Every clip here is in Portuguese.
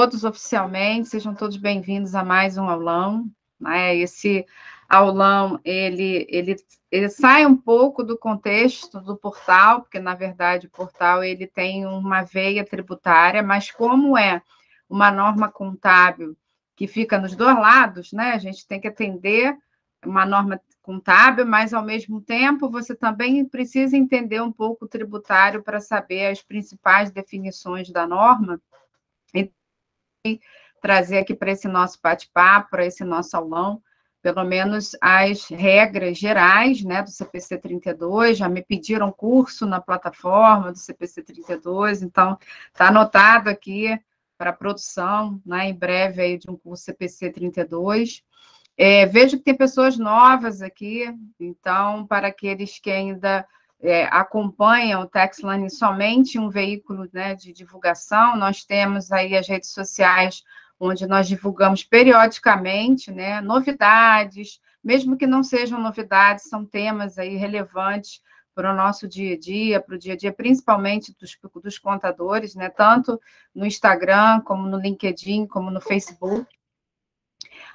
todos oficialmente, sejam todos bem-vindos a mais um aulão, né? Esse aulão, ele sai um pouco do contexto do portal, porque, na verdade, o portal ele tem uma veia tributária, mas como é uma norma contábil que fica nos dois lados, né? A gente tem que atender uma norma contábil, mas, ao mesmo tempo, você também precisa entender um pouco o tributário para saber as principais definições da norma, e trazer aqui para esse nosso bate-papo, para esse nosso aulão, pelo menos as regras gerais, né, do CPC 32, já me pediram curso na plataforma do CPC 32, então está anotado aqui para produção, né, em breve aí de um curso CPC 32. Vejo que tem pessoas novas aqui, então, para aqueles que ainda acompanham o Tax Learning somente um veículo, né, de divulgação, nós temos aí as redes sociais, onde nós divulgamos periodicamente, né, novidades, mesmo que não sejam novidades, são temas aí relevantes para o nosso dia a dia, para o dia a dia, principalmente dos contadores, né, tanto no Instagram, como no LinkedIn, como no Facebook.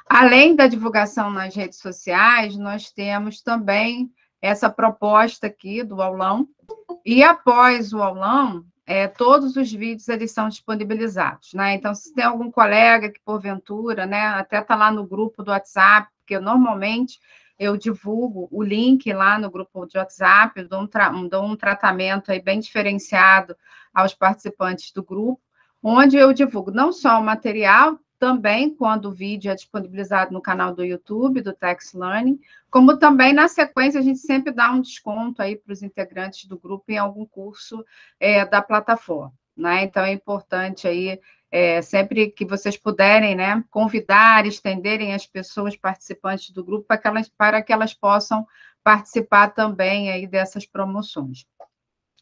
Além da divulgação nas redes sociais, nós temos também essa proposta aqui do aulão, e após o aulão, todos os vídeos eles são disponibilizados, né? Então, se tem algum colega que, porventura, né, até está lá no grupo do WhatsApp, porque normalmente eu divulgo o link lá no grupo de WhatsApp, eu dou um tratamento aí bem diferenciado aos participantes do grupo, onde eu divulgo não só o material, também quando o vídeo é disponibilizado no canal do YouTube, do Tax Learning, como também, na sequência, a gente sempre dá um desconto aí para os integrantes do grupo em algum curso da plataforma, né? Então, é importante aí, sempre que vocês puderem, né, convidar, estenderem as pessoas participantes do grupo para que elas possam participar também aí dessas promoções.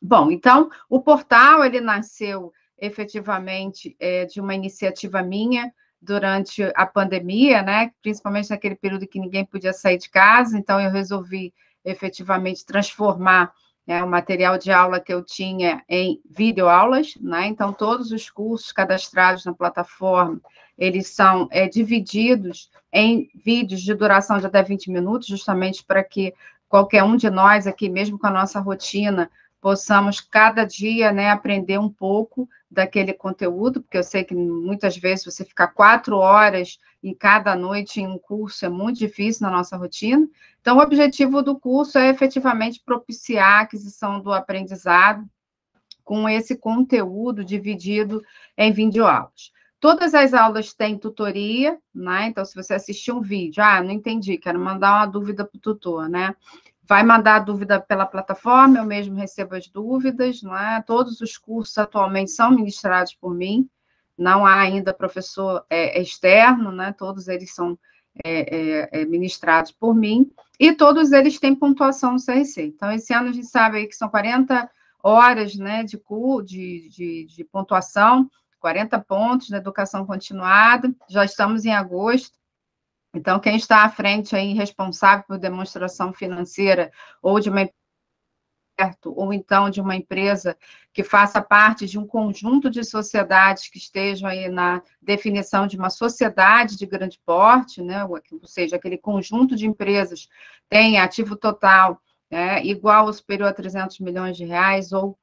Bom, então, o portal, ele nasceu efetivamente de uma iniciativa minha, durante a pandemia, né, principalmente naquele período que ninguém podia sair de casa, então eu resolvi efetivamente transformar, né, o material de aula que eu tinha em videoaulas, né, então todos os cursos cadastrados na plataforma, eles são divididos em vídeos de duração de até 20 minutos, justamente para que qualquer um de nós aqui, mesmo com a nossa rotina, possamos cada dia, né, aprender um pouco daquele conteúdo, porque eu sei que muitas vezes você ficar 4 horas em cada noite em um curso é muito difícil na nossa rotina. Então, o objetivo do curso é efetivamente propiciar a aquisição do aprendizado com esse conteúdo dividido em videoaulas. Todas as aulas têm tutoria, né? Então, se você assistir um vídeo, não entendi, quero mandar uma dúvida para o tutor, né? Vai mandar a dúvida pela plataforma, eu mesmo recebo as dúvidas, não é? Todos os cursos atualmente são ministrados por mim, não há ainda professor externo, né? Todos eles são ministrados por mim, e todos eles têm pontuação no CRC. Então, esse ano a gente sabe aí que são 40 horas, né, de pontuação, 40 pontos na educação continuada, já estamos em agosto. Então, quem está à frente aí, responsável por demonstração financeira ou de uma ou então de uma empresa que faça parte de um conjunto de sociedades que estejam aí na definição de uma sociedade de grande porte, né? Ou seja, aquele conjunto de empresas tem ativo total, né, igual ou superior a 300 milhões de reais, ou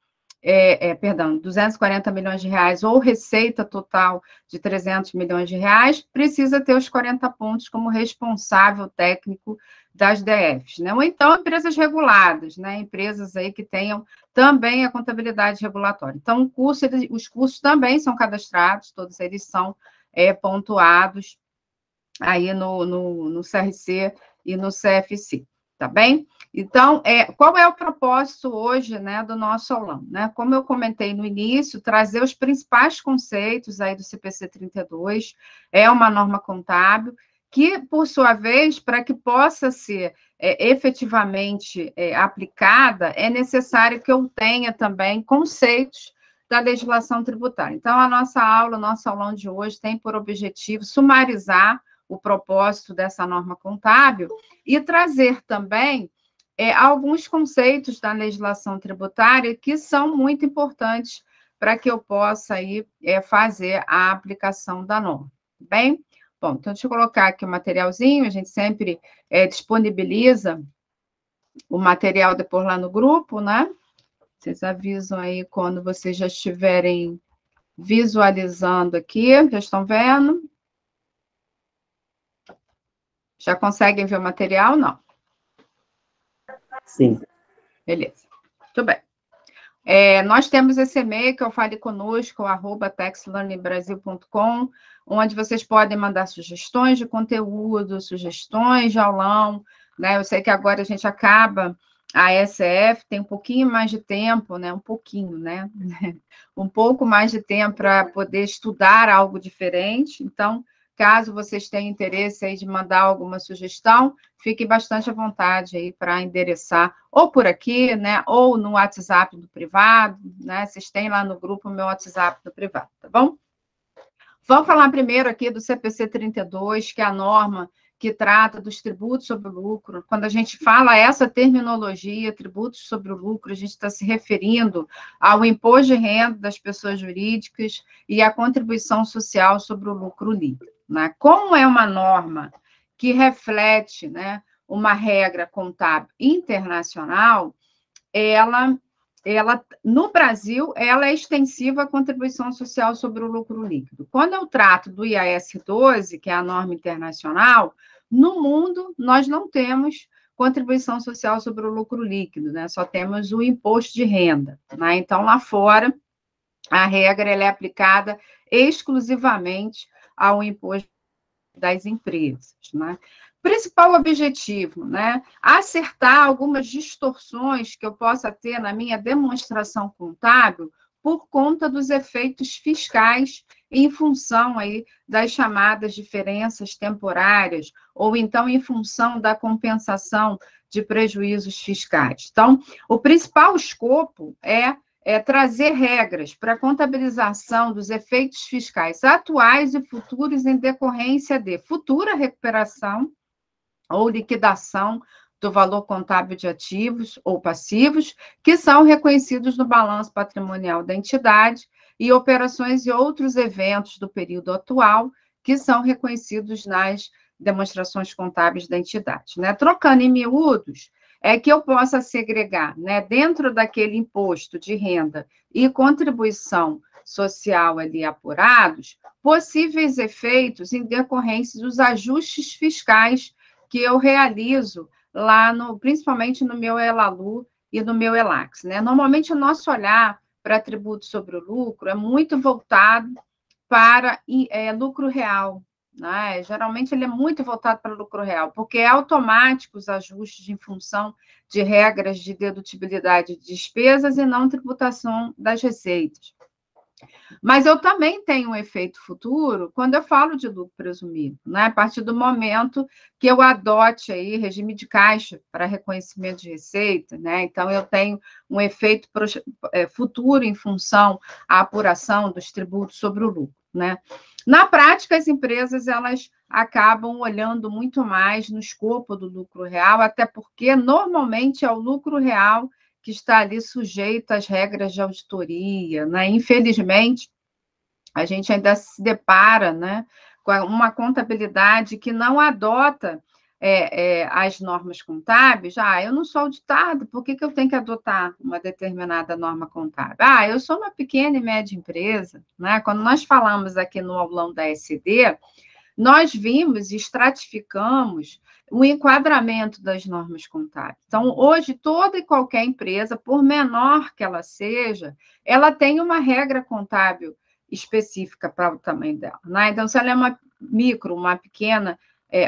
240 milhões de reais, ou receita total de 300 milhões de reais, precisa ter os 40 pontos como responsável técnico das DFs, né? Ou então empresas reguladas, né? Empresas aí que tenham também a contabilidade regulatória. Então, os cursos também são cadastrados, todos eles são pontuados aí no CRC e no CFC, tá bem? Então, qual é o propósito hoje, né, do nosso aulão, né? Como eu comentei no início, trazer os principais conceitos aí do CPC 32, é uma norma contábil, que, por sua vez, para que possa ser efetivamente aplicada, é necessário que eu tenha também conceitos da legislação tributária. Então, a nossa aula, o nosso aulão de hoje tem por objetivo sumarizar o propósito dessa norma contábil e trazer também alguns conceitos da legislação tributária que são muito importantes para que eu possa aí fazer a aplicação da norma, bem? Bom, então deixa eu colocar aqui o materialzinho, a gente sempre disponibiliza o material depois lá no grupo, né? Vocês avisam aí quando vocês já estiverem visualizando aqui, já estão vendo? Já conseguem ver o material? Não. Sim. Beleza. Muito bem. Nós temos esse e-mail que é o Fale Conosco, @texlearningbrasil.com, onde vocês podem mandar sugestões de conteúdo, sugestões de aulão, né? Eu sei que agora a gente acaba a SF, tem um pouquinho mais de tempo, né? Um pouquinho, né? Um pouco mais de tempo para poder estudar algo diferente. Então, caso vocês tenham interesse aí de mandar alguma sugestão, fique bastante à vontade aí para endereçar, ou por aqui, né, ou no WhatsApp do privado, né, vocês têm lá no grupo o meu WhatsApp do privado, tá bom? Vamos falar primeiro aqui do CPC 32, que é a norma que trata dos tributos sobre o lucro. Quando a gente fala essa terminologia, tributos sobre o lucro, a gente está se referindo ao imposto de renda das pessoas jurídicas e à contribuição social sobre o lucro líquido, né? Como é uma norma que reflete, né, uma regra contábil internacional, ela no Brasil, ela é extensiva à contribuição social sobre o lucro líquido. Quando eu trato do IAS 12, que é a norma internacional, no mundo, nós não temos contribuição social sobre o lucro líquido, né? Só temos o imposto de renda, né? Então, lá fora, a regra ela é aplicada exclusivamente ao imposto das empresas, né? Principal objetivo, né? Acertar algumas distorções que eu possa ter na minha demonstração contábil por conta dos efeitos fiscais em função aí das chamadas diferenças temporárias, ou então em função da compensação de prejuízos fiscais. Então, o principal escopo é trazer regras para a contabilização dos efeitos fiscais atuais e futuros em decorrência de futura recuperação ou liquidação do valor contábil de ativos ou passivos, que são reconhecidos no balanço patrimonial da entidade, e operações e outros eventos do período atual, que são reconhecidos nas demonstrações contábeis da entidade, né? Trocando em miúdos, é que eu possa segregar, né, dentro daquele imposto de renda e contribuição social ali apurados, possíveis efeitos em decorrência dos ajustes fiscais que eu realizo lá, principalmente no meu Elalu e no meu Elax, né? Normalmente, o nosso olhar para tributo sobre o lucro é muito voltado para lucro real, né? Geralmente, ele é muito voltado para lucro real, porque é automático os ajustes em função de regras de dedutibilidade de despesas e não tributação das receitas. Mas eu também tenho um efeito futuro quando eu falo de lucro presumido, né? A partir do momento que eu adote aí regime de caixa para reconhecimento de receita, né? Então, eu tenho um efeito futuro em função à apuração dos tributos sobre o lucro, né? Na prática, as empresas, elas acabam olhando muito mais no escopo do lucro real, até porque, normalmente, é o lucro real que está ali sujeito às regras de auditoria, né? Infelizmente, a gente ainda se depara, né, com uma contabilidade que não adota as normas contábeis. Eu não sou auditado, por que eu tenho que adotar uma determinada norma contábil? Eu sou uma pequena e média empresa, né? Quando nós falamos aqui no aulão da SD, nós vimos e estratificamos o enquadramento das normas contábeis. Então, hoje, toda e qualquer empresa, por menor que ela seja, ela tem uma regra contábil específica para o tamanho dela, né? Então, se ela é uma micro, uma pequena,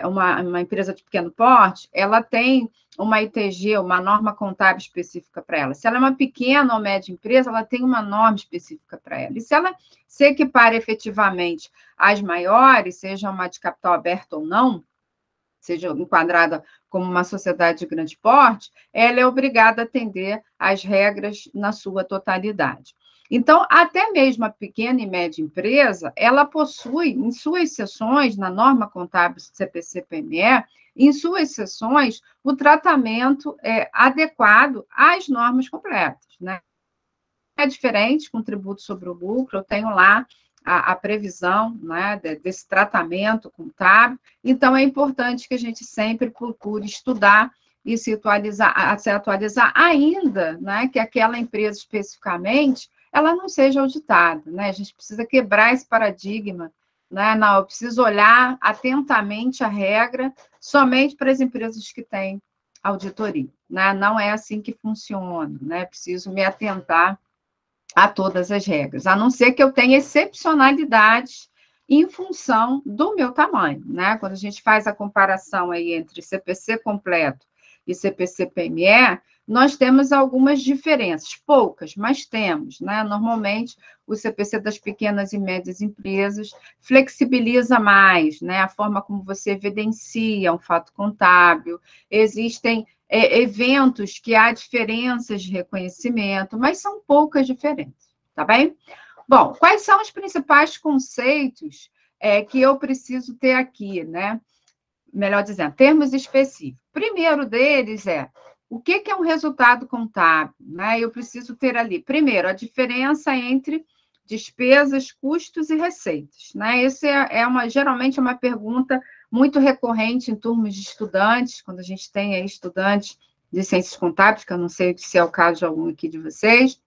uma empresa de pequeno porte, ela tem uma ITG, uma norma contábil específica para ela. Se ela é uma pequena ou média empresa, ela tem uma norma específica para ela. E se ela se equipar efetivamente às maiores, seja uma de capital aberto ou não, seja enquadrada como uma sociedade de grande porte, ela é obrigada a atender às regras na sua totalidade. Então, até mesmo a pequena e média empresa, ela possui, em suas seções, na norma contábil CPC-PME, em suas seções, o tratamento adequado às normas completas, né? é diferente com tributo sobre o lucro, eu tenho lá a previsão, né, desse tratamento contábil, então é importante que a gente sempre procure estudar e se atualizar ainda, né, que aquela empresa especificamente, ela não seja auditada, né, a gente precisa quebrar esse paradigma, né, não, eu preciso olhar atentamente a regra somente para as empresas que têm auditoria, né, não é assim que funciona, né, preciso me atentar a todas as regras, a não ser que eu tenha excepcionalidades em função do meu tamanho, né? Quando a gente faz a comparação aí entre CPC completo e CPC-PME, nós temos algumas diferenças, poucas, mas temos, né? Normalmente, o CPC das pequenas e médias empresas flexibiliza mais, né? A forma como você evidencia um fato contábil, existem eventos que há diferenças de reconhecimento, mas são poucas diferenças, tá bem? Bom, quais são os principais conceitos que eu preciso ter aqui, né? Melhor dizendo, termos específicos. Primeiro deles o que é um resultado contábil, né? Eu preciso ter ali, primeiro, a diferença entre despesas, custos e receitas, né? Esse geralmente é uma pergunta muito recorrente em turmas de estudantes, quando a gente tem aí estudantes de ciências contábeis, que eu não sei se é o caso de algum aqui de vocês,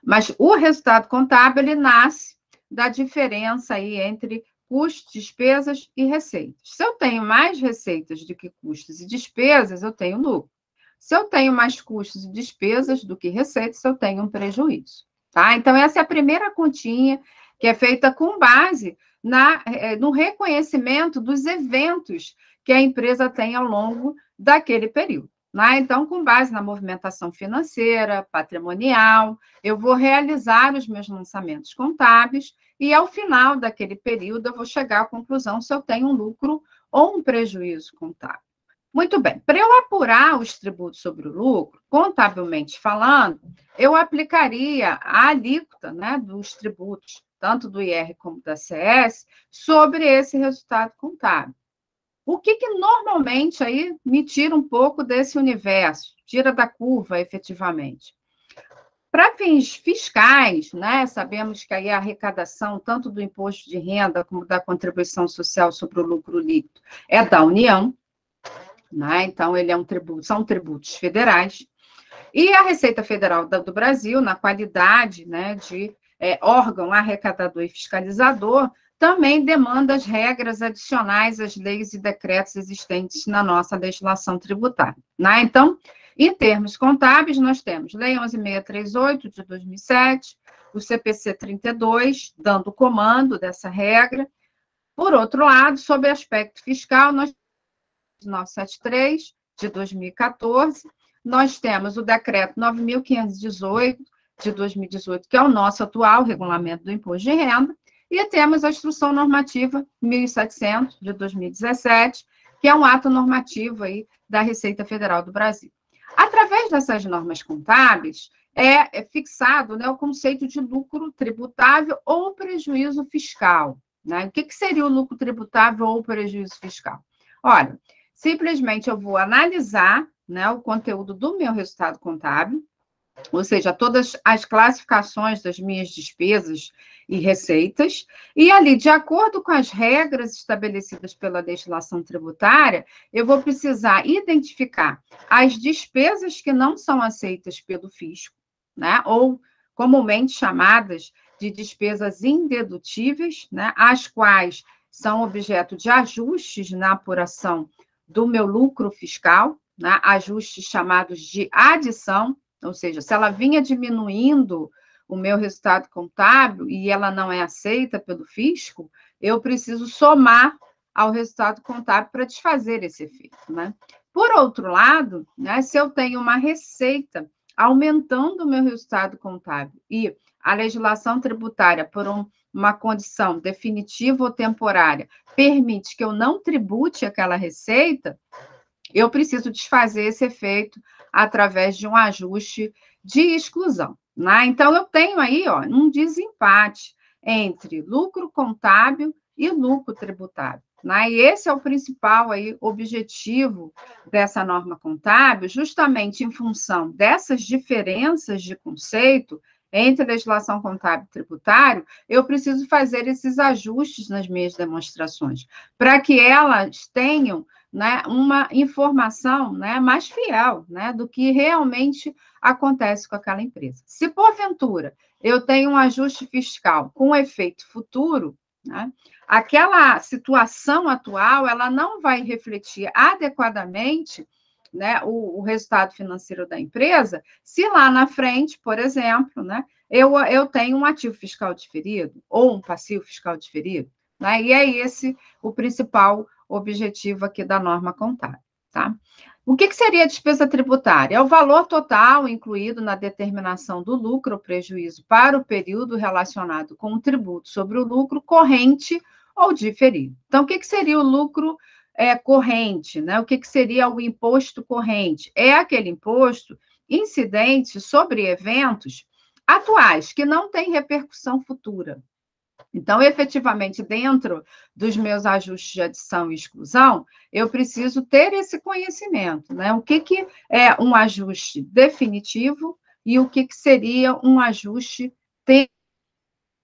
mas o resultado contábil, ele nasce da diferença aí entre custos, despesas e receitas. Se eu tenho mais receitas do que custos e despesas, eu tenho lucro. Se eu tenho mais custos e despesas do que receitas, eu tenho um prejuízo, tá? Então, essa é a primeira continha que é feita com base no reconhecimento dos eventos que a empresa tem ao longo daquele período, né? Então, com base na movimentação financeira, patrimonial, eu vou realizar os meus lançamentos contábeis e, ao final daquele período, eu vou chegar à conclusão se eu tenho um lucro ou um prejuízo contábil. Muito bem, para eu apurar os tributos sobre o lucro, contabilmente falando, eu aplicaria a alíquota, né, dos tributos, tanto do IR como da CS, sobre esse resultado contábil. O que normalmente aí me tira um pouco desse universo, tira da curva efetivamente? Para fins fiscais, né, sabemos que aí a arrecadação, tanto do imposto de renda como da contribuição social sobre o lucro líquido, é da União, né? Então, ele é são tributos federais. E a Receita Federal do Brasil, na qualidade, né, de órgão arrecadador e fiscalizador, também demanda as regras adicionais às leis e decretos existentes na nossa legislação tributária, né? Então, em termos contábeis, nós temos Lei 11.638, de 2007, o CPC 32, dando comando dessa regra. Por outro lado, sob aspecto fiscal, nós 973, de 2014, nós temos o decreto 9.518, de 2018, que é o nosso atual regulamento do imposto de renda, e temos a Instrução Normativa 1.700, de 2017, que é um ato normativo aí da Receita Federal do Brasil. Através dessas normas contábeis, é fixado, né, o conceito de lucro tributável ou prejuízo fiscal, né? O que seria o lucro tributável ou prejuízo fiscal? Olha, simplesmente eu vou analisar, né, o conteúdo do meu resultado contábil, ou seja, todas as classificações das minhas despesas e receitas, e ali, de acordo com as regras estabelecidas pela legislação tributária, eu vou precisar identificar as despesas que não são aceitas pelo fisco, né, ou comumente chamadas de despesas indedutíveis, né, as quais são objeto de ajustes na apuração do meu lucro fiscal, né, ajustes chamados de adição, ou seja, se ela vinha diminuindo o meu resultado contábil e ela não é aceita pelo fisco, eu preciso somar ao resultado contábil para desfazer esse efeito, né? Por outro lado, né, se eu tenho uma receita aumentando o meu resultado contábil e a legislação tributária, por uma condição definitiva ou temporária, permite que eu não tribute aquela receita, eu preciso desfazer esse efeito através de um ajuste de exclusão, né? Então, eu tenho aí, um desempate entre lucro contábil e lucro tributável, né? E esse é o principal aí objetivo dessa norma contábil, justamente em função dessas diferenças de conceito entre legislação contábil e tributário, eu preciso fazer esses ajustes nas minhas demonstrações, para que elas tenham, né, uma informação, né, mais fiel, né, do que realmente acontece com aquela empresa. Se, porventura, eu tenho um ajuste fiscal com efeito futuro, né, aquela situação atual, ela não vai refletir adequadamente, né, o resultado financeiro da empresa, se lá na frente, por exemplo, né, eu tenho um ativo fiscal diferido ou um passivo fiscal diferido, né, e é esse o principal objetivo aqui da norma contábil, tá? O que seria a despesa tributária? É o valor total incluído na determinação do lucro ou prejuízo para o período relacionado com o tributo sobre o lucro corrente ou diferido. Então, o que seria o lucro corrente, né? O que seria o imposto corrente? É aquele imposto incidente sobre eventos atuais, que não tem repercussão futura. Então, efetivamente, dentro dos meus ajustes de adição e exclusão, eu preciso ter esse conhecimento, né? O que é um ajuste definitivo e o que seria um ajuste que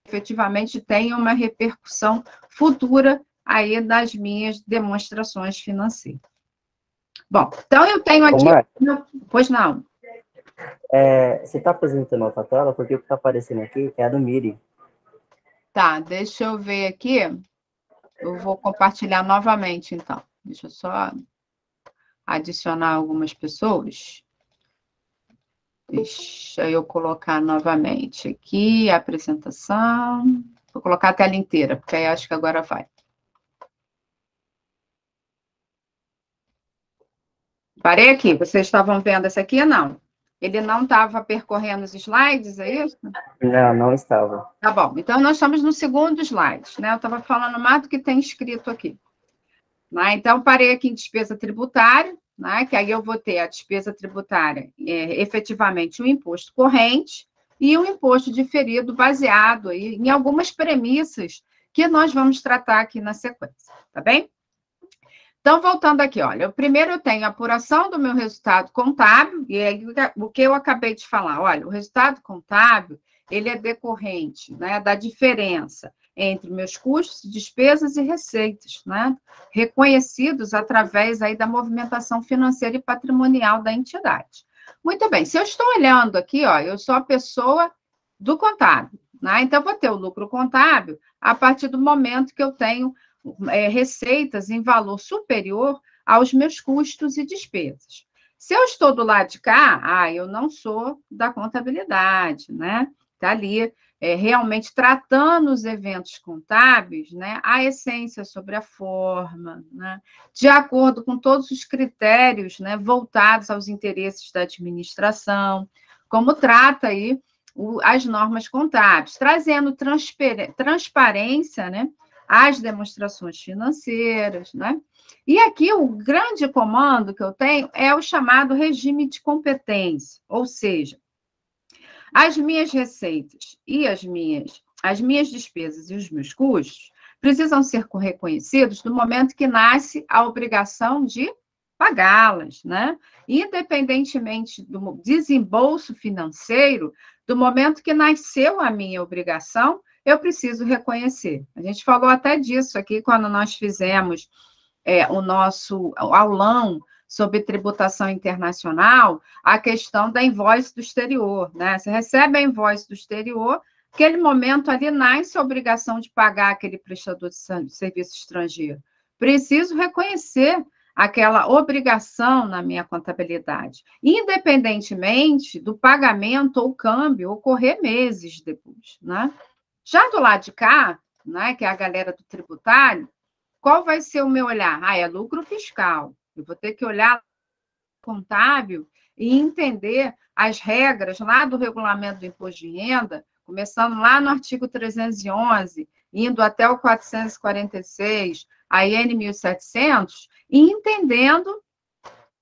efetivamente tenha uma repercussão futura aí das minhas demonstrações financeiras. Bom, então eu tenho aqui... Pois não. Você está apresentando outra tela? Porque o que está aparecendo aqui é a do Miri. Tá, deixa eu ver aqui. Eu vou compartilhar novamente, então. Deixa eu só adicionar algumas pessoas. Deixa eu colocar novamente aqui a apresentação. Vou colocar a tela inteira, porque aí acho que agora vai. Parei aqui. Vocês estavam vendo essa aqui? Não. Ele não estava percorrendo os slides, é isso? Não, não estava. Tá bom. Então, nós estamos no segundo slide, né? Eu estava falando mais do que tem escrito aqui. Né? Então, parei aqui em despesa tributária, né? Que aí eu vou ter a despesa tributária, efetivamente, o imposto corrente e o imposto diferido baseado aí em algumas premissas que nós vamos tratar aqui na sequência, tá bem? Então, voltando aqui, olha, primeiro eu tenho a apuração do meu resultado contábil, e aí o que eu acabei de falar, olha, o resultado contábil, ele é decorrente, né, da diferença entre meus custos, despesas e receitas, né, reconhecidos através aí da movimentação financeira e patrimonial da entidade. Muito bem, se eu estou olhando aqui, ó, eu sou a pessoa do contábil, né, então eu vou ter o lucro contábil a partir do momento que eu tenho receitas em valor superior aos meus custos e despesas. Se eu estou do lado de cá, eu não sou da contabilidade, né? Está ali realmente tratando os eventos contábeis, né? A essência sobre a forma, né? De acordo com todos os critérios, né? Voltados aos interesses da administração, como trata aí as normas contábeis, trazendo transparência, né? As demonstrações financeiras, né? E aqui o grande comando que eu tenho é o chamado regime de competência, ou seja, as minhas receitas e as minhas despesas e os meus custos precisam ser reconhecidos no momento que nasce a obrigação de pagá-las, né? Independentemente do desembolso financeiro, do momento que nasceu a minha obrigação, eu preciso reconhecer. A gente falou até disso aqui quando nós fizemos o nosso aulão sobre tributação internacional, a questão da invoice do exterior, né? Você recebe a invoice do exterior, aquele momento ali nasce a obrigação de pagar aquele prestador de serviço estrangeiro. Preciso reconhecer aquela obrigação na minha contabilidade, independentemente do pagamento ou câmbio ocorrer meses depois, né? Já do lado de cá, né, que é a galera do tributário, qual vai ser o meu olhar? É lucro fiscal. Eu vou ter que olhar contábil e entender as regras lá do regulamento do imposto de renda, começando lá no artigo 311, indo até o 446, a IN 1700, e entendendo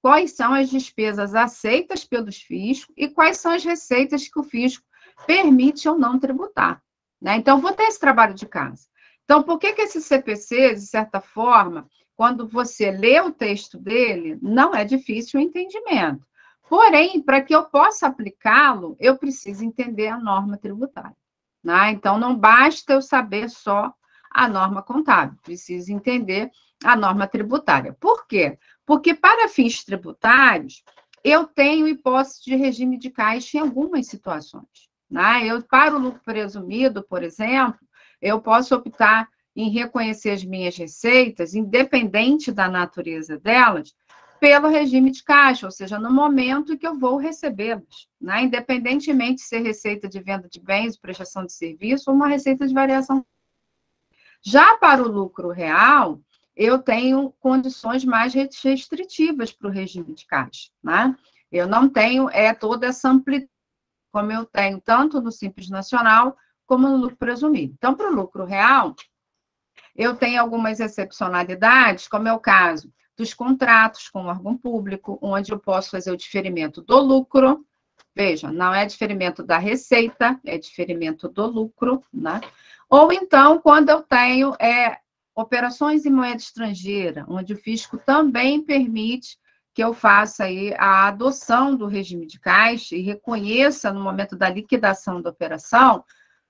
quais são as despesas aceitas pelos fiscos e quais são as receitas que o fisco permite ou não tributar. Né? Então, vou ter esse trabalho de casa. Então, por que esse CPC, de certa forma, quando você lê o texto dele, não é difícil o entendimento? Porém, para que eu possa aplicá-lo, eu preciso entender a norma tributária, né? Então, não basta eu saber só a norma contábil, preciso entender a norma tributária. Por quê? Porque para fins tributários, eu tenho hipótese de regime de caixa em algumas situações, né? Para o lucro presumido, por exemplo, eu posso optar em reconhecer as minhas receitas, independente da natureza delas, pelo regime de caixa, ou seja, no momento em que eu vou recebê-las, né? Independentemente de ser receita de venda de bens, prestação de serviço ou uma receita de variação. Já para o lucro real, eu tenho condições mais restritivas para o regime de caixa, né? Eu não tenho toda essa amplitude, como eu tenho tanto no Simples Nacional como no lucro presumido. Então, para o lucro real, eu tenho algumas excepcionalidades, como é o caso dos contratos com o órgão público, onde eu posso fazer o diferimento do lucro. Veja, não é diferimento da receita, é diferimento do lucro, né? Ou então, quando eu tenho operações em moeda estrangeira, onde o fisco também permite que eu faça aí a adoção do regime de caixa e reconheça no momento da liquidação da operação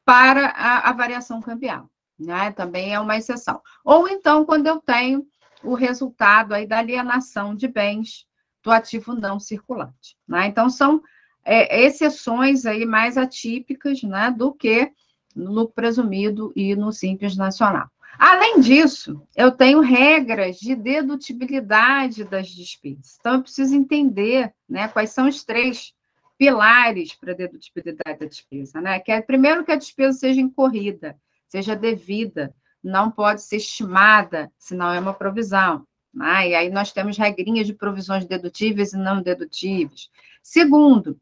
para a variação cambial, né? Também é uma exceção. Ou então, quando eu tenho o resultado aí da alienação de bens do ativo não circulante, né? Então, são exceções aí mais atípicas, né, do que no lucro presumido e no Simples Nacional. Além disso, eu tenho regras de dedutibilidade das despesas. Então, eu preciso entender, né, quais são os 3 pilares para a dedutibilidade da despesa, né? Que é, primeiro, que a despesa seja incorrida, seja devida, não pode ser estimada, senão é uma provisão. Né? E aí nós temos regrinhas de provisões dedutíveis e não dedutíveis. Segundo,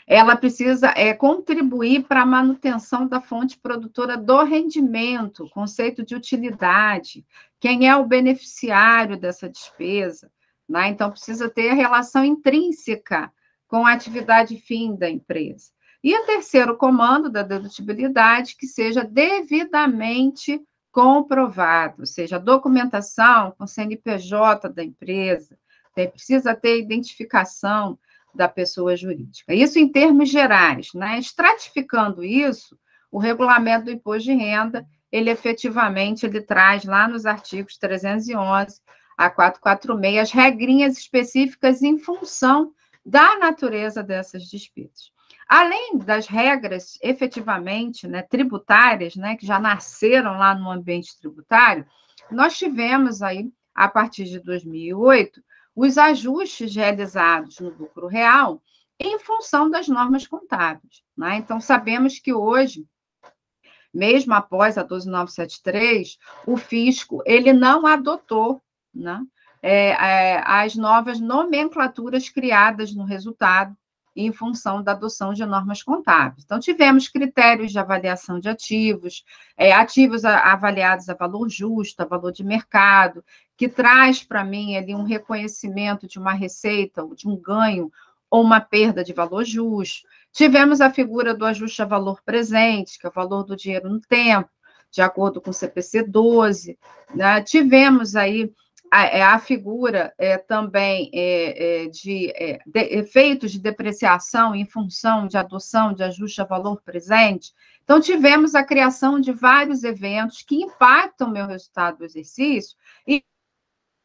ela precisa contribuir para a manutenção da fonte produtora do rendimento, conceito de utilidade, quem é o beneficiário dessa despesa, né? Então, precisa ter a relação intrínseca com a atividade fim da empresa. E o terceiro comando da dedutibilidade, que seja devidamente comprovado, ou seja, a documentação com CNPJ da empresa, precisa ter identificação da pessoa jurídica. Isso em termos gerais, né? Estratificando isso, o regulamento do imposto de renda, ele efetivamente traz lá nos artigos 311 a 446 as regrinhas específicas em função da natureza dessas despesas. Além das regras efetivamente, né, tributárias, né, que já nasceram lá no ambiente tributário, nós tivemos aí, a partir de 2008, os ajustes realizados no lucro real em função das normas contábeis, né? Então, sabemos que hoje, mesmo após a 12973, o fisco ele não adotou, né, as novas nomenclaturas criadas no resultado em função da adoção de normas contábeis. Então, tivemos critérios de avaliação de ativos, ativos avaliados a valor justo, a valor de mercado, que traz para mim ali um reconhecimento de uma receita, ou de um ganho, ou uma perda de valor justo. Tivemos a figura do ajuste a valor presente, que é o valor do dinheiro no tempo, de acordo com o CPC 12. Né? Tivemos aí a figura também de efeitos de depreciação em função de adoção de ajuste a valor presente. Então, tivemos a criação de vários eventos que impactam o meu resultado do exercício e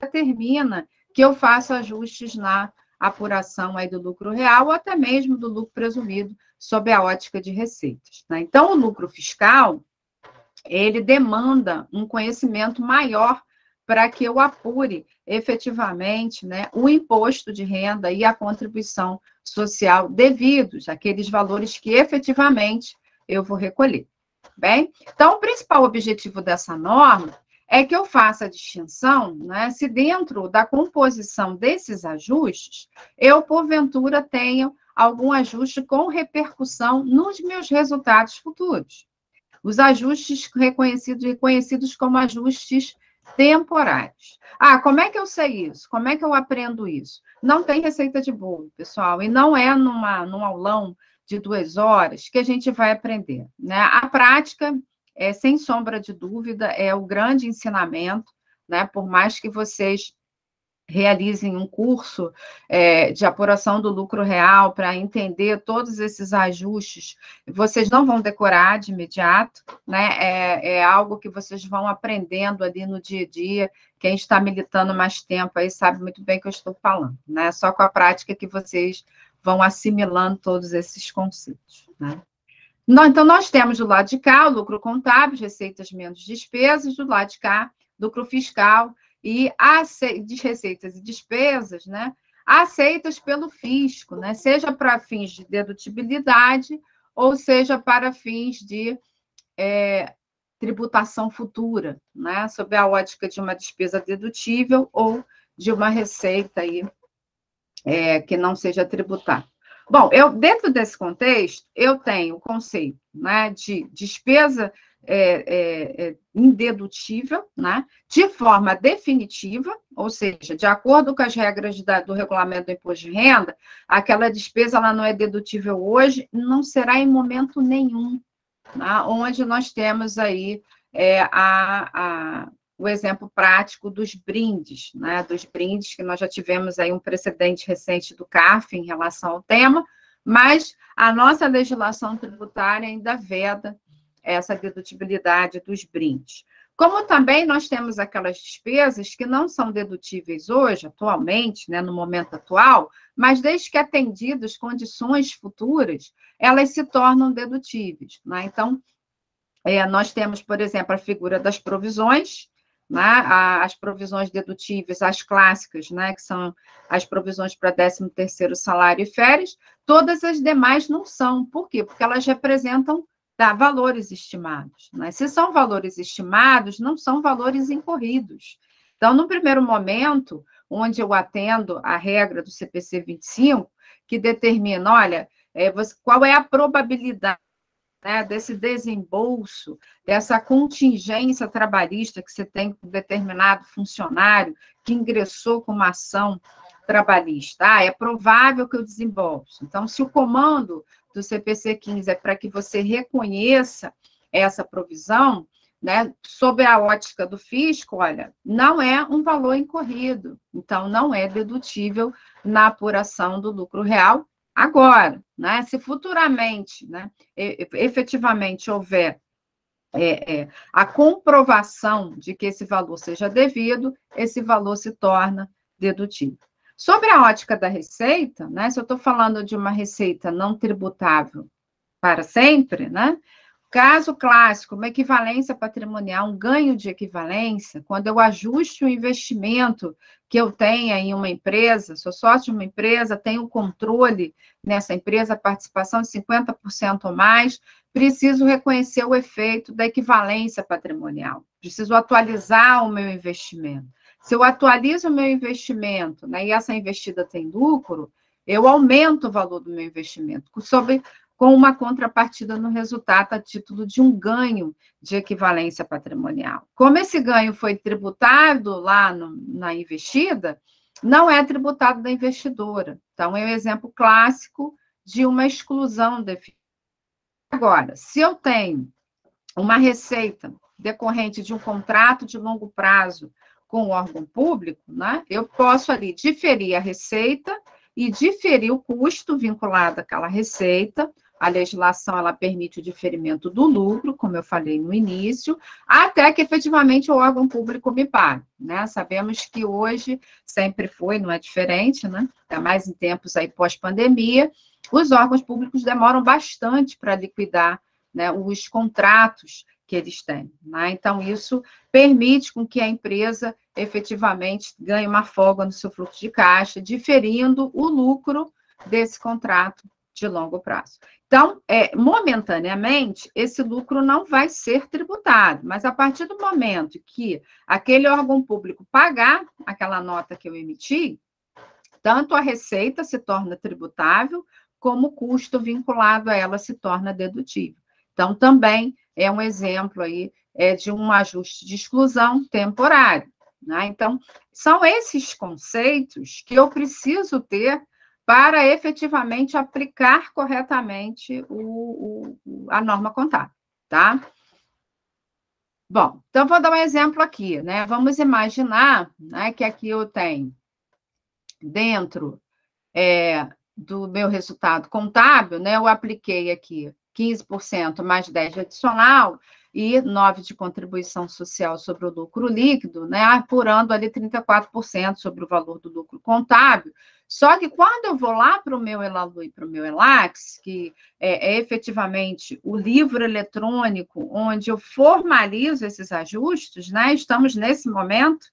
determina que eu faça ajustes na apuração aí do lucro real ou até mesmo do lucro presumido sob a ótica de receitas. Né? Então, o lucro fiscal, ele demanda um conhecimento maior para que eu apure efetivamente, né, o imposto de renda e a contribuição social devidos àqueles valores que efetivamente eu vou recolher. Bem, então, o principal objetivo dessa norma é que eu faça a distinção, né, se dentro da composição desses ajustes, eu, porventura, tenho algum ajuste com repercussão nos meus resultados futuros. Os ajustes reconhecidos como ajustes temporários. Ah, como é que eu sei isso? Como é que eu aprendo isso? Não tem receita de bolo, pessoal, e não é num aulão de 2 horas que a gente vai aprender. Né? A prática, sem sombra de dúvida, é o grande ensinamento, né? Por mais que vocês realizem um curso de apuração do lucro real para entender todos esses ajustes. Vocês não vão decorar de imediato, né? É algo que vocês vão aprendendo ali no dia a dia. Quem está militando mais tempo aí sabe muito bem o que eu estou falando, né? Só com a prática que vocês vão assimilando todos esses conceitos, né? Então, nós temos do lado de cá o lucro contábil, receitas menos despesas, do lado de cá, lucro fiscal e de receitas e despesas, né, aceitas pelo fisco, né, seja para fins de dedutibilidade ou seja para fins de tributação futura, né, sob a ótica de uma despesa dedutível ou de uma receita aí, que não seja tributável. Bom, dentro desse contexto, eu tenho o conceito, né, de despesa indedutível, né, de forma definitiva, ou seja, de acordo com as regras do regulamento do imposto de renda, aquela despesa ela não é dedutível hoje, não será em momento nenhum, né, onde nós temos aí o exemplo prático dos brindes, né? Dos brindes, que nós já tivemos aí um precedente recente do CARF em relação ao tema, mas a nossa legislação tributária ainda veda essa dedutibilidade dos brindes. Como também nós temos aquelas despesas que não são dedutíveis hoje, atualmente, né, no momento atual, mas desde que atendidas condições futuras, elas se tornam dedutíveis, né? Então, nós temos, por exemplo, a figura das provisões, né, as provisões dedutíveis, as clássicas, né, que são as provisões para 13º salário e férias, todas as demais não são. Por quê? Porque elas representam valores estimados, né? Se são valores estimados, não são valores incorridos. Então, no primeiro momento, onde eu atendo a regra do CPC 25, que determina, olha, qual é a probabilidade, né, desse desembolso, dessa contingência trabalhista que você tem com determinado funcionário que ingressou com uma ação trabalhista. É provável que eu desembolse. Então, se o comando do CPC 15 é para que você reconheça essa provisão, né, sob a ótica do fisco, olha, não é um valor incorrido, então não é dedutível na apuração do lucro real. Agora, né, se futuramente, né, efetivamente houver a comprovação de que esse valor seja devido, esse valor se torna dedutível. Sobre a ótica da receita, né, se eu estou falando de uma receita não tributável para sempre, né, caso clássico, uma equivalência patrimonial, um ganho de equivalência, quando eu ajuste o investimento que eu tenha em uma empresa, sou sócio de uma empresa, tenho controle nessa empresa, participação de 50% ou mais, preciso reconhecer o efeito da equivalência patrimonial, preciso atualizar o meu investimento. Se eu atualizo o meu investimento, né, e essa investida tem lucro, eu aumento o valor do meu investimento, com uma contrapartida no resultado a título de um ganho de equivalência patrimonial. Como esse ganho foi tributado lá na investida, não é tributado da investidora. Então, é um exemplo clássico de uma exclusão definida. Agora, se eu tenho uma receita decorrente de um contrato de longo prazo com o órgão público, né, eu posso ali diferir a receita e diferir o custo vinculado àquela receita. A legislação ela permite o diferimento do lucro, como eu falei no início, até que efetivamente o órgão público me pague, né? Sabemos que hoje sempre foi, não é diferente, né? Ainda mais em tempos aí pós-pandemia, os órgãos públicos demoram bastante para liquidar, né, os contratos que eles têm, né? Então, isso permite com que a empresa efetivamente ganhe uma folga no seu fluxo de caixa, diferindo o lucro desse contrato de longo prazo. Então, momentaneamente, esse lucro não vai ser tributado, mas a partir do momento que aquele órgão público pagar aquela nota que eu emiti, tanto a receita se torna tributável, como o custo vinculado a ela se torna dedutível. Então, também é um exemplo aí de um ajuste de exclusão temporário, né? Então, são esses conceitos que eu preciso ter para efetivamente aplicar corretamente a norma contábil, tá? Bom, então vou dar um exemplo aqui, né? Vamos imaginar, né, que aqui eu tenho dentro do meu resultado contábil, né, eu apliquei aqui 15% mais 10% de adicional e 9% de contribuição social sobre o lucro líquido, né, apurando ali 34% sobre o valor do lucro contábil. Só que quando eu vou lá para o meu Elalu e para o meu Elax, que é efetivamente o livro eletrônico onde eu formalizo esses ajustes, né, estamos nesse momento,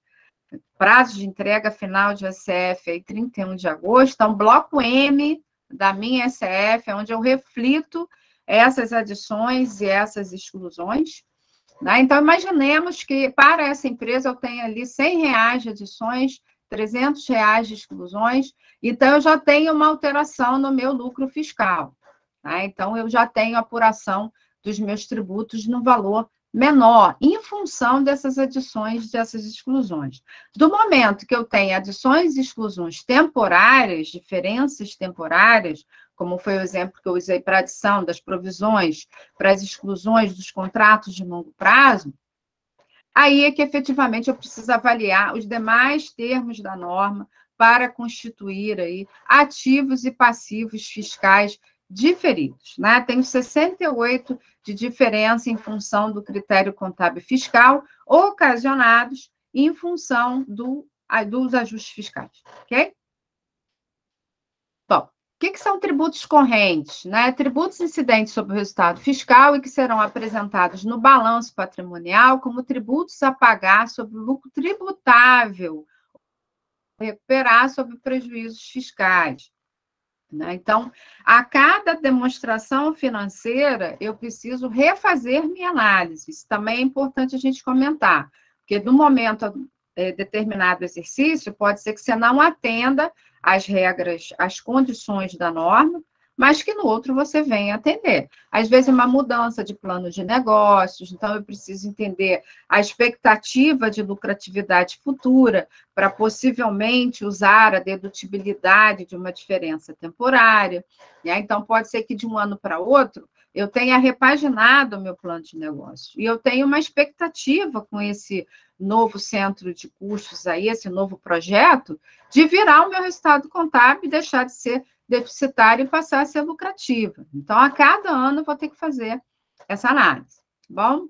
prazo de entrega final de ECF aí 31 de agosto, então bloco M da minha ECF, onde eu reflito essas adições e essas exclusões, né? Então, imaginemos que para essa empresa eu tenho ali R$100 de adições, R$300 de exclusões, então eu já tenho uma alteração no meu lucro fiscal, tá? Então, eu já tenho apuração dos meus tributos no valor menor, em função dessas adições, dessas exclusões. Do momento que eu tenho adições e exclusões temporárias, diferenças temporárias, como foi o exemplo que eu usei para a adição das provisões, para as exclusões dos contratos de longo prazo, aí é que efetivamente eu preciso avaliar os demais termos da norma para constituir aí ativos e passivos fiscais diferidos, né? Tenho 68 de diferença em função do critério contábil fiscal, ocasionados em função dos ajustes fiscais, ok? Bom, o que são tributos correntes, né? Tributos incidentes sobre o resultado fiscal e que serão apresentados no balanço patrimonial como tributos a pagar sobre o lucro tributável, recuperar sobre prejuízos fiscais. Né? Então, a cada demonstração financeira, eu preciso refazer minha análise. Isso também é importante a gente comentar, porque no momento determinado exercício, pode ser que você não atenda às regras, às condições da norma, mas que no outro você venha atender. Às vezes, uma mudança de plano de negócios, então eu preciso entender a expectativa de lucratividade futura para possivelmente usar a dedutibilidade de uma diferença temporária. Né? Então, pode ser que de um ano para outro eu tenha repaginado o meu plano de negócio e eu tenho uma expectativa com esse novo centro de custos aí, esse novo projeto, de virar o meu resultado contábil e deixar de ser deficitário e passar a ser lucrativa. Então, a cada ano eu vou ter que fazer essa análise, tá bom?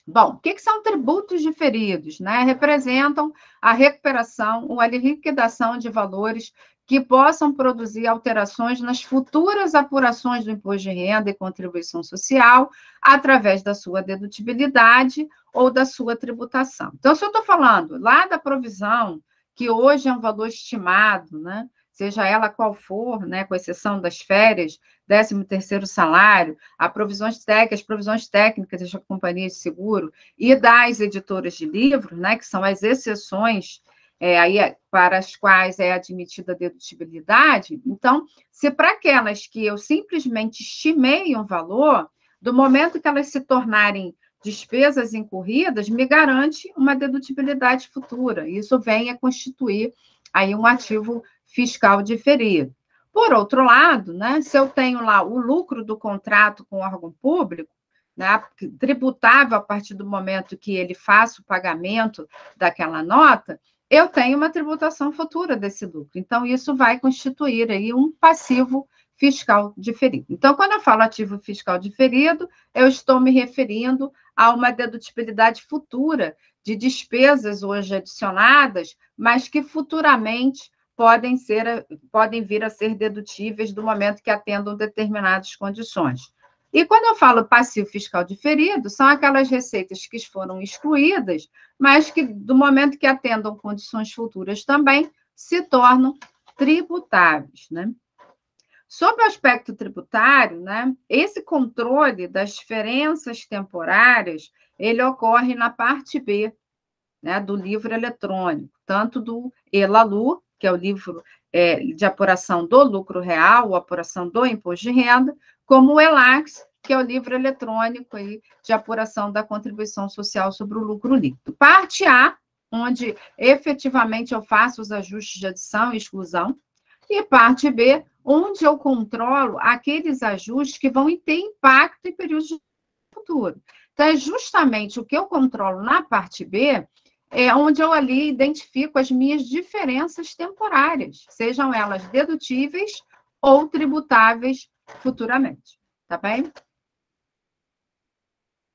Bom, o que são tributos diferidos? Né? Representam a recuperação ou a liquidação de valores que possam produzir alterações nas futuras apurações do imposto de renda e contribuição social através da sua dedutibilidade ou da sua tributação. Então, se eu estou falando lá da provisão, que hoje é um valor estimado, né? Seja ela qual for, né, com exceção das férias, 13º salário, as provisões técnicas das companhias de seguro e das editoras de livros, né, que são as exceções aí, para as quais é admitida a dedutibilidade. Então, se para aquelas que eu simplesmente estimei um valor, do momento que elas se tornarem despesas incorridas, me garante uma dedutibilidade futura. Isso vem a constituir aí um ativo fiscal diferido. Por outro lado, né, se eu tenho lá o lucro do contrato com o órgão público, né, tributável a partir do momento que ele faça o pagamento daquela nota, eu tenho uma tributação futura desse lucro. Então, isso vai constituir aí um passivo fiscal diferido. Então, quando eu falo ativo fiscal diferido, eu estou me referindo a uma dedutibilidade futura de despesas hoje adicionadas, mas que futuramente podem vir a ser dedutíveis do momento que atendam determinadas condições. E quando eu falo passivo fiscal diferido, são aquelas receitas que foram excluídas, mas que, do momento que atendam condições futuras também, se tornam tributáveis, né? Sobre o aspecto tributário, né, esse controle das diferenças temporárias, ele ocorre na parte B, né, do livro eletrônico, tanto do Elalu, que é o livro de apuração do lucro real, ou apuração do imposto de renda, como o Elax, que é o livro eletrônico aí, de apuração da contribuição social sobre o lucro líquido. Parte A, onde efetivamente eu faço os ajustes de adição e exclusão, e parte B, onde eu controlo aqueles ajustes que vão ter impacto em períodos de futuro. Então, é justamente o que eu controlo na parte B é onde eu ali identifico as minhas diferenças temporárias, sejam elas dedutíveis ou tributáveis futuramente, tá bem?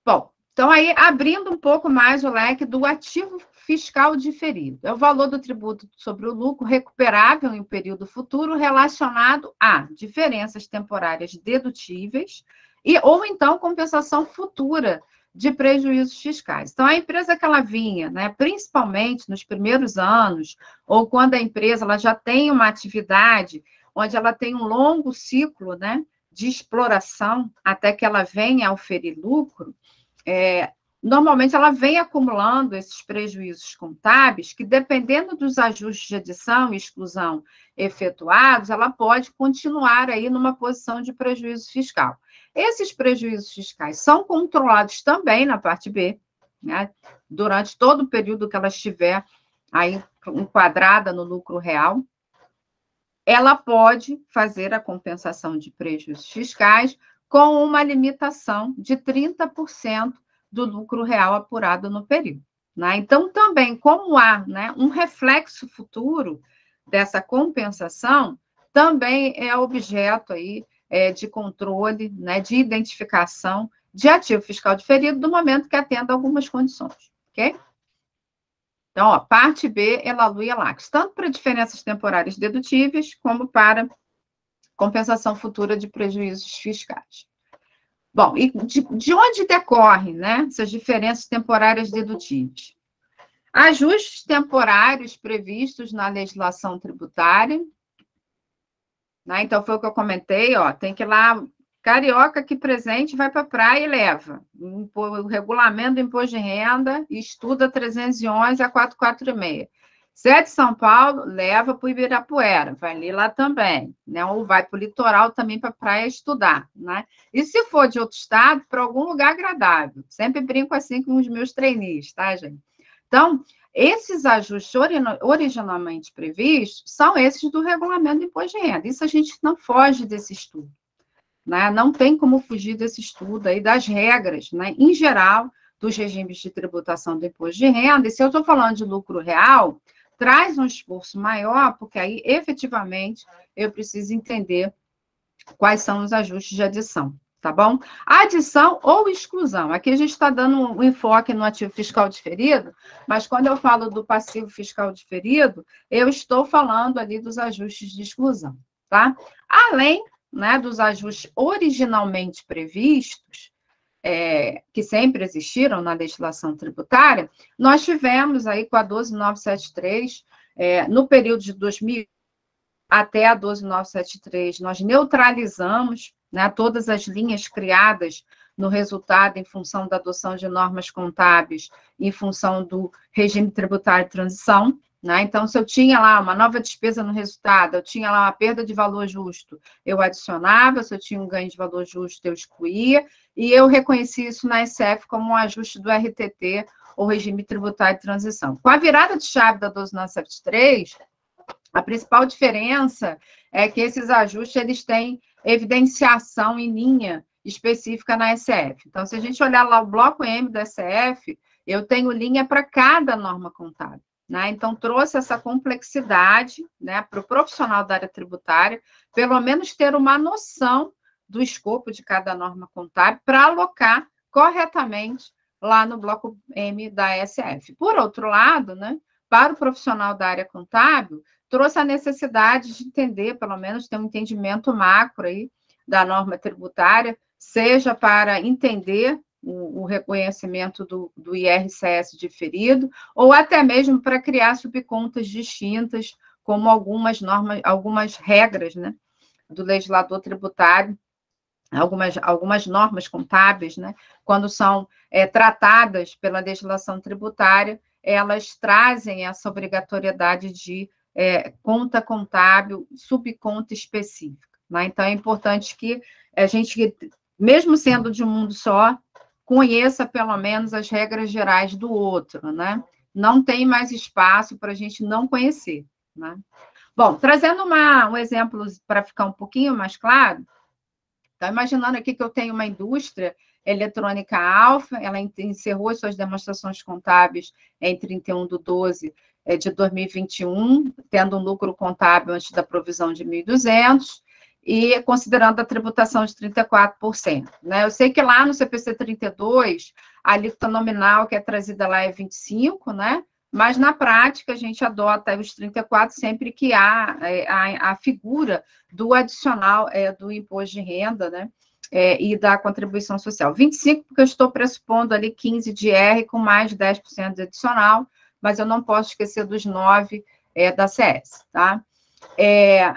Bom, então aí abrindo um pouco mais o leque do ativo fiscal diferido. É o valor do tributo sobre o lucro recuperável em um período futuro relacionado a diferenças temporárias dedutíveis e ou então compensação futura de prejuízos fiscais. Então, a empresa que ela vinha, né, principalmente nos primeiros anos, ou quando a empresa ela já tem uma atividade onde ela tem um longo ciclo, né, de exploração até que ela venha a oferir lucro, normalmente ela vem acumulando esses prejuízos contábeis que, dependendo dos ajustes de adição e exclusão efetuados, ela pode continuar aí numa posição de prejuízo fiscal. Esses prejuízos fiscais são controlados também na parte B, né, durante todo o período que ela estiver aí enquadrada no lucro real. Ela pode fazer a compensação de prejuízos fiscais com uma limitação de 30% do lucro real apurado no período, né? Então, também, como há, né, um reflexo futuro dessa compensação, também é objeto aí, de controle, né, de identificação de ativo fiscal diferido no momento que atenda algumas condições, ok? Então, ó, parte B, Elalu e Elax, tanto para diferenças temporárias dedutíveis, como para compensação futura de prejuízos fiscais. Bom, e de onde decorrem, né, essas diferenças temporárias dedutíveis? Ajustes temporários previstos na legislação tributária, né? Então, foi o que eu comentei, ó, tem que ir lá, carioca aqui presente vai para a praia e leva o regulamento do imposto de renda, estuda 311 a 446. Se é de São Paulo, leva para o Ibirapuera, vai ler lá também, né? Ou vai para o litoral também para a praia estudar, né? E se for de outro estado, para algum lugar agradável. Sempre brinco assim com os meus trainees, tá, gente? Então, esses ajustes originalmente previstos são esses do regulamento do imposto de renda. Isso a gente não foge desse estudo, né? Não tem como fugir desse estudo aí das regras, né, em geral, dos regimes de tributação do imposto de renda. E se eu estou falando de lucro real, traz um esforço maior, porque aí, efetivamente, eu preciso entender quais são os ajustes de adição, tá bom? Adição ou exclusão. Aqui a gente está dando um enfoque no ativo fiscal diferido, mas quando eu falo do passivo fiscal diferido, eu estou falando ali dos ajustes de exclusão, tá? Além, né, dos ajustes originalmente previstos, que sempre existiram na legislação tributária, nós tivemos aí com a 12.973, no período de 2000 até a 12.973, nós neutralizamos, né, todas as linhas criadas no resultado em função da adoção de normas contábeis, em função do regime tributário de transição, né? Então, se eu tinha lá uma nova despesa no resultado, eu tinha lá uma perda de valor justo, eu adicionava, se eu tinha um ganho de valor justo, eu excluía, e eu reconheci isso na SF como um ajuste do RTT, ou regime tributário de transição. Com a virada de chave da 12.973, a principal diferença é que esses ajustes eles têm evidenciação em linha específica na SF. Então, se a gente olhar lá o bloco M da SF, eu tenho linha para cada norma contábil, né? Então, trouxe essa complexidade, né, para o profissional da área tributária, pelo menos ter uma noção do escopo de cada norma contábil para alocar corretamente lá no bloco M da SF. Por outro lado, né, para o profissional da área contábil, trouxe a necessidade de entender, pelo menos ter um entendimento macro aí da norma tributária, seja para entender o reconhecimento do IRCS diferido, ou até mesmo para criar subcontas distintas, como algumas normas, algumas regras, né, do legislador tributário, algumas normas contábeis, né, quando são tratadas pela legislação tributária, elas trazem essa obrigatoriedade de conta contábil, subconta específica, né? Então, é importante que a gente, mesmo sendo de um mundo só, conheça pelo menos as regras gerais do outro, né? Não tem mais espaço para a gente não conhecer, né? Bom, trazendo um exemplo para ficar um pouquinho mais claro, então, imaginando aqui que eu tenho uma indústria Eletrônica Alfa, ela encerrou suas demonstrações contábeis em 31/12 de 2021, tendo um lucro contábil antes da provisão de 1.200, e considerando a tributação de 34%. Né? Eu sei que lá no CPC 32, a alíquota nominal que é trazida lá é 25%, né? Mas na prática a gente adota os 34% sempre que há a figura do adicional do imposto de renda, né? E da contribuição social. 25%, porque eu estou pressupondo ali 15% de R com mais 10% de adicional, mas eu não posso esquecer dos 9% da CS, tá?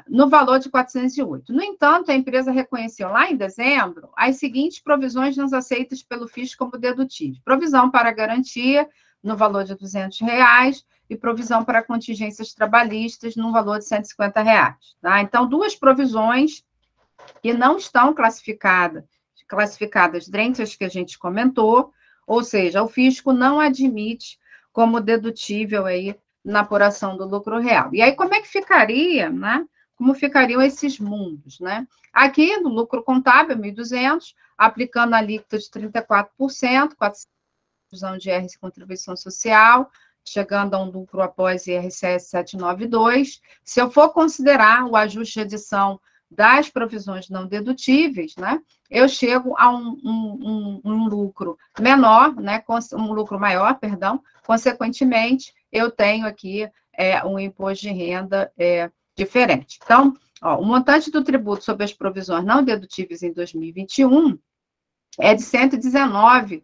No valor de 408. No entanto, a empresa reconheceu lá em dezembro as seguintes provisões não aceitas pelo fisco como dedutíveis. Provisão para garantia no valor de R$200 e provisão para contingências trabalhistas no valor de R$150. Tá? Então, duas provisões que não estão classificadas dentre as que a gente comentou, ou seja, o fisco não admite como dedutível aí na apuração do lucro real. E aí, como é que ficaria, né? Como ficariam esses mundos, né? Aqui, no lucro contábil, 1.200, aplicando a alíquota de 34%, 400 de IRS contribuição social, chegando a um lucro após IRCS 792. Se eu for considerar o ajuste de adição das provisões não dedutíveis, né? Eu chego a um lucro menor, né? Um lucro maior, perdão. Consequentemente, eu tenho aqui um imposto de renda diferente. Então, o montante do tributo sobre as provisões não dedutíveis em 2021 é de R$119.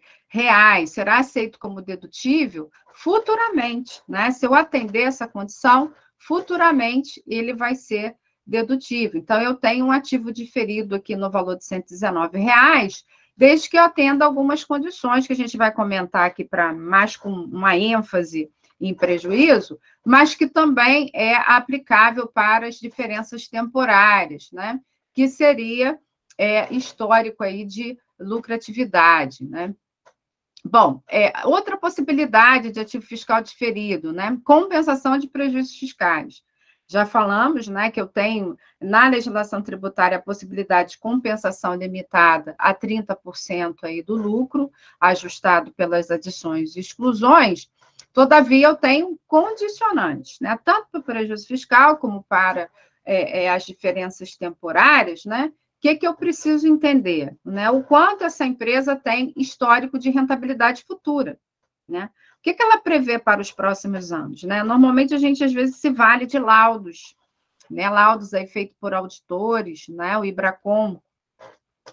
Será aceito como dedutível futuramente, né? Se eu atender essa condição, futuramente ele vai ser dedutível. Então, eu tenho um ativo diferido aqui no valor de R$119, desde que eu atenda algumas condições que a gente vai comentar aqui para mais com uma ênfase em prejuízo, mas que também é aplicável para as diferenças temporárias, né? Que seria histórico aí de lucratividade, né? Bom, outra possibilidade de ativo fiscal diferido, né? Compensação de prejuízos fiscais. Já falamos, né, que eu tenho na legislação tributária a possibilidade de compensação limitada a 30% aí do lucro, ajustado pelas adições e exclusões. Todavia, eu tenho condicionantes, né? Tanto para o prejuízo fiscal como para as diferenças temporárias, né? O que eu preciso entender? Né? O quanto essa empresa tem histórico de rentabilidade futura, né? O que ela prevê para os próximos anos? Né? Normalmente, a gente, às vezes, se vale de laudos, né? Laudos aí feitos por auditores, né? O IBRACON,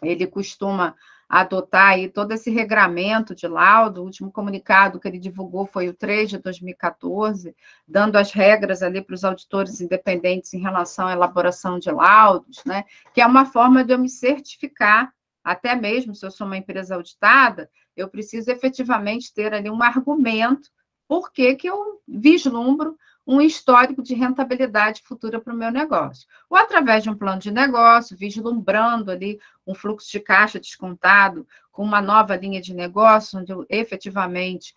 ele costuma adotar aí todo esse regramento de laudo. O último comunicado que ele divulgou foi o 3 de 2014, dando as regras ali para os auditores independentes em relação à elaboração de laudos, né? Que é uma forma de eu me certificar, até mesmo se eu sou uma empresa auditada, eu preciso efetivamente ter ali um argumento por que eu vislumbro um histórico de rentabilidade futura para o meu negócio. Ou através de um plano de negócio, vislumbrando ali um fluxo de caixa descontado com uma nova linha de negócio, onde eu efetivamente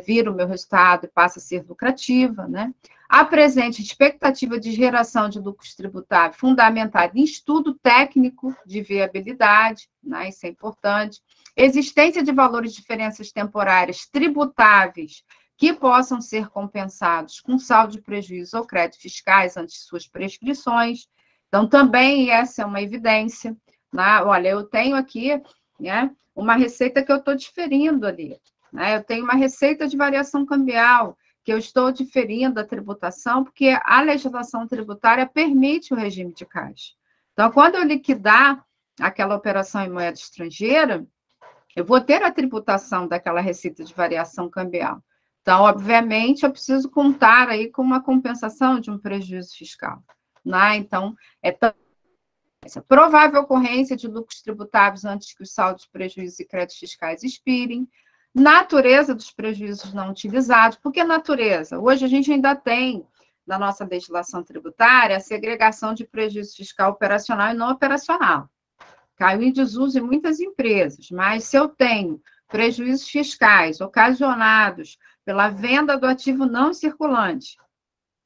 viro o meu resultado e passa a ser lucrativa, né? Apresente expectativa de geração de lucros tributáveis fundamentada em estudo técnico de viabilidade, né? Isso é importante. Existência de valores de diferenças temporárias tributáveis que possam ser compensados com saldo de prejuízo ou créditos fiscais antes de suas prescrições. Então, também essa é uma evidência. Né? Olha, eu tenho aqui, né, uma receita que eu estou diferindo ali. Né? Eu tenho uma receita de variação cambial que eu estou diferindo a tributação, porque a legislação tributária permite o regime de caixa. Então, quando eu liquidar aquela operação em moeda estrangeira, eu vou ter a tributação daquela receita de variação cambial. Então, obviamente, eu preciso contar aí com uma compensação de um prejuízo fiscal. Né? Então, provável ocorrência de lucros tributáveis antes que os saldos de prejuízos e créditos fiscais expirem, natureza dos prejuízos não utilizados. Por que natureza? Hoje a gente ainda tem, na nossa legislação tributária, a segregação de prejuízo fiscal operacional e não operacional. Caiu em desuso em muitas empresas, mas se eu tenho prejuízos fiscais ocasionados pela venda do ativo não circulante,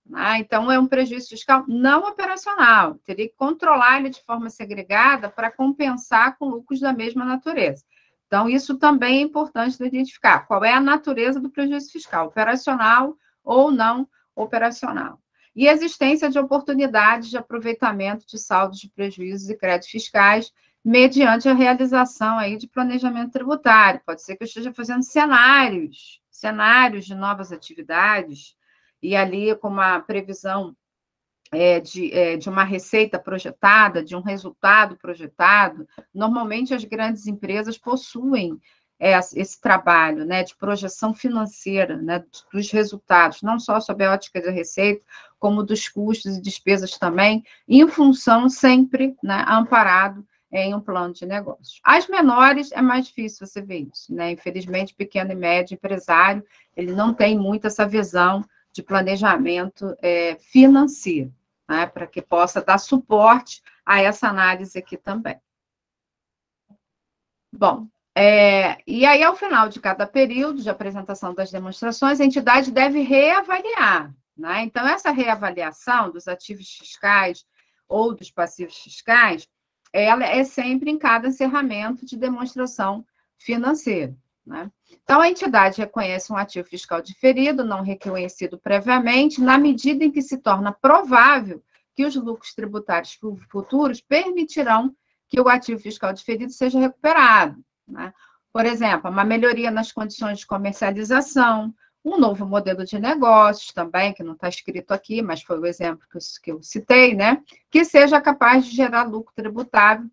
né? Então é um prejuízo fiscal não operacional, teria que controlar ele de forma segregada para compensar com lucros da mesma natureza. Então, isso também é importante de identificar qual é a natureza do prejuízo fiscal, operacional ou não operacional. E a existência de oportunidades de aproveitamento de saldos de prejuízos e créditos fiscais mediante a realização aí de planejamento tributário. Pode ser que eu esteja fazendo cenários de novas atividades, e ali com uma previsão de uma receita projetada, de um resultado projetado. Normalmente as grandes empresas possuem esse trabalho, né, de projeção financeira, né, dos resultados, não só sob a ótica da receita, como dos custos e despesas também, em função sempre, né, amparado em um plano de negócios. As menores é mais difícil você ver isso, né? Infelizmente, pequeno e médio empresário, ele não tem muito essa visão de planejamento financeiro, né, para que possa dar suporte a essa análise aqui também. Bom, e aí, ao final de cada período de apresentação das demonstrações, a entidade deve reavaliar, né? Então, essa reavaliação dos ativos fiscais ou dos passivos fiscais, ela é sempre em cada encerramento de demonstração financeira, né? Então, a entidade reconhece um ativo fiscal diferido, não reconhecido previamente, na medida em que se torna provável que os lucros tributários futuros permitirão que o ativo fiscal diferido seja recuperado, né? Por exemplo, uma melhoria nas condições de comercialização, um novo modelo de negócios também, que não está escrito aqui, mas foi o exemplo que eu citei, né? Que seja capaz de gerar lucro tributável